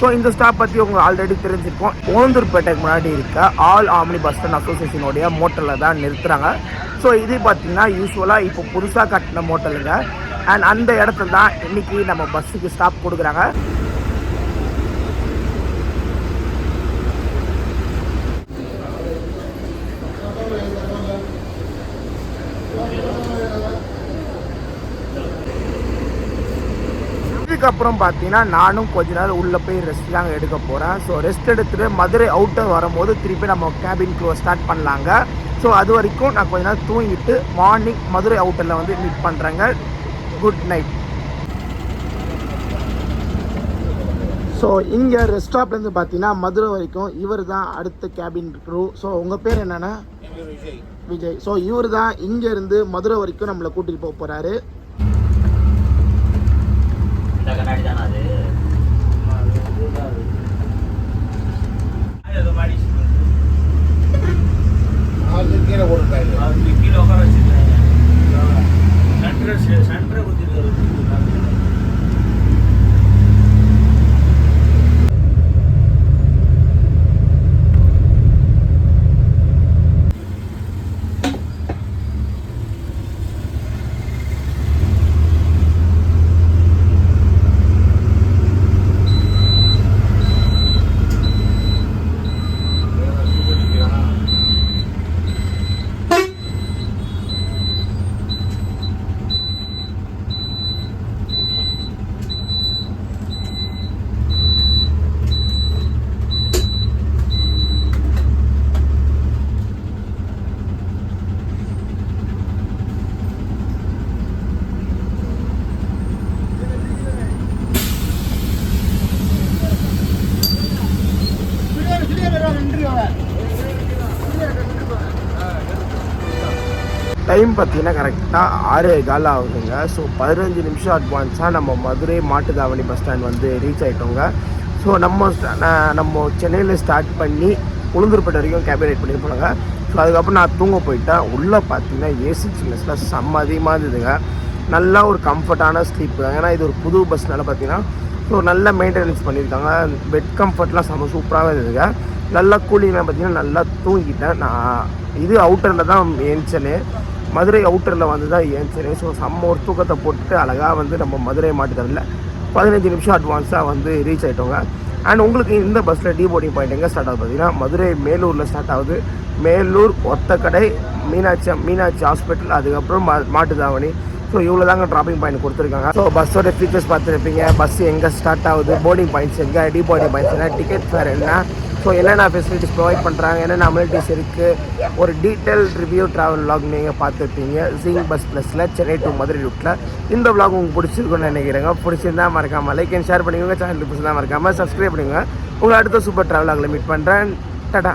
ஸோ இந்த ஸ்டாப் பற்றி உங்களுக்கு ஆல்ரெடி தெரிஞ்சிருக்கும். ஓந்தூர்பேட்டைக்கு முன்னாடி இருக்க ஆல் ஆம்னி பஸ் ஸ்டாண்ட் அசோசியேஷனுடைய மோட்டலில் தான் நிறுத்துகிறாங்க. ஸோ இது பார்த்தீங்கன்னா யூஸ்வலாக இப்போ புதுசாக கட்டின மோட்டலுங்க. அண்ட் அந்த இடத்துல தான் இன்றைக்கி நம்ம பஸ்ஸுக்கு ஸ்டாப் கொடுக்குறாங்க. இதுக்கப்புறம் பார்த்தீங்கன்னா நானும் கொஞ்ச நேரம் உள்ளே போய் ரெஸ்ட் தாங்க எடுக்க போகிறேன். ஸோ ரெஸ்ட் எடுத்துகிட்டு மதுரை அவுட்டர் வரும்போது திருப்பி நம்ம கேபின் க்ரூவை ஸ்டார்ட் பண்ணலாங்க. ஸோ அது வரைக்கும் நான் கொஞ்ச நேரம் தூங்கிட்டு மார்னிங் மதுரை அவுட்டரில் வந்து மீட் பண்ணுறேங்க. Good night. ஸோ இங்கே ரெஸ்ட் ஸ்டாப்லேருந்து பார்த்தீங்கன்னா மதுரை வரைக்கும் இவர் தான் அடுத்த கேபின் க்ரூ. ஸோ உங்கள் பேர் என்னென்னா? விஜய். ஸோ இவர் தான் இங்கேருந்து மதுரை வரைக்கும் நம்மளை கூட்டிகிட்டு போக போகிறாரு. கண்ணாடி தானே அது? கீழே போட்டுருக்காங்க. கீழே உட்கார வச்சுருக்காங்க. சென்டரை குத்திருக்காரு. டைம் பார்த்தீங்கன்னா கரெக்டாக 6:15 ஆகுதுங்க. ஸோ 15 நிமிஷம் அட்வான்ஸாக நம்ம மதுரை மாட்டுத்தாவணி பஸ் ஸ்டாண்ட் வந்து ரீச் ஆகிட்டோங்க. ஸோ நம்ம சென்னையில் ஸ்டார்ட் பண்ணி உளுந்தூர்பேட்டை வரைக்கும் கேப் ரைட் பண்ணிட்டு போனாங்க. ஸோ அதுக்கப்புறம் நான் தூங்க போயிட்டேன். உள்ளே பார்த்தீங்கன்னா ஏசி சில்னஸ்லாம் செம்ம அதிகமாக இருந்ததுங்க. நல்லா ஒரு கம்ஃபர்டான ஸ்லீப் தான். ஏன்னா இது ஒரு புது பஸ்னால பார்த்தீங்கன்னா ஸோ நல்ல மெயின்டெனன்ஸ் பண்ணியிருக்காங்க. பெட் கம்ஃபர்ட்லாம் செம்ம சூப்பராகவே இருந்ததுங்க. நல்லா கூலிங்லாம் பார்த்தீங்கன்னா நல்லா தூங்கிட்டேன். நான் இது அவுட்டரில் தான் ஏஞ்சனே, மதுரை அவுட்டரில் வந்து தான் ஏஞ்சனே. ஸோ செம்ம ஒரு தூக்கத்தை போட்டு அழகாக வந்து நம்ம மதுரை மாட்டுத்தரில் 15 நிமிஷம் அட்வான்ஸாக வந்து ரீச் ஆகிட்டோங்க. அண்ட் உங்களுக்கு இந்த பஸ்ஸில் டீபோர்டிங் பாயிண்ட் எங்கே ஸ்டார்ட் ஆகுது பார்த்தீங்கன்னா மதுரை மேலூரில் ஸ்டார்ட் ஆகுது. மேலூர், ஒத்தக்கடை, மீனாட்சி ஹாஸ்பிட்டல், அதுக்கப்புறம் மாட்டுத்தாவணி. ஸோ இவ்வளோ தாங்க ட்ராப்பிங் பாயிண்ட் கொடுத்துருக்காங்க. ஸோ பஸ்ஸோட ஃபீச்சர்ஸ் பார்த்துருப்பீங்க. பஸ் எங்கே ஸ்டார்ட் ஆகுது, போர்டிங் பாயிண்ட்ஸ் எங்கே, டிபோர்டிங் பாயிண்ட்ஸ் என்ன, டிக்கெட் ஃபேர் என்ன, ஸோ என்னென்ன ஃபெசிலிட்டிஸ் ப்ரொவைட் பண்ணுறாங்க, என்னென்ன அமெனிட்டிஸ் இருக்குது, ஒரு டீட்டெயில் ரிவ்யூ ட்ராவல் vlog நீங்கள் பார்த்துருப்பீங்க ஜிங் பஸ் ப்ளஸில் சென்னை டு மதுரை ரூட்டில். இந்த vlog உங்களுக்கு பிடிச்சிருக்குன்னு நினைக்கிறேங்க. பிடிச்சிருந்தா மறக்காமல் லைக் அண்ட் ஷேர் பண்ணிக்கோங்க. சேனல் பிடிச்சிருந்தா மறக்காமல் சப்ஸ்கிரைப் பண்ணிக்கோங்க. உங்களை அடுத்த சூப்பர் ட்ராவல் vlogல மீட் பண்ணுறேன். டாடா.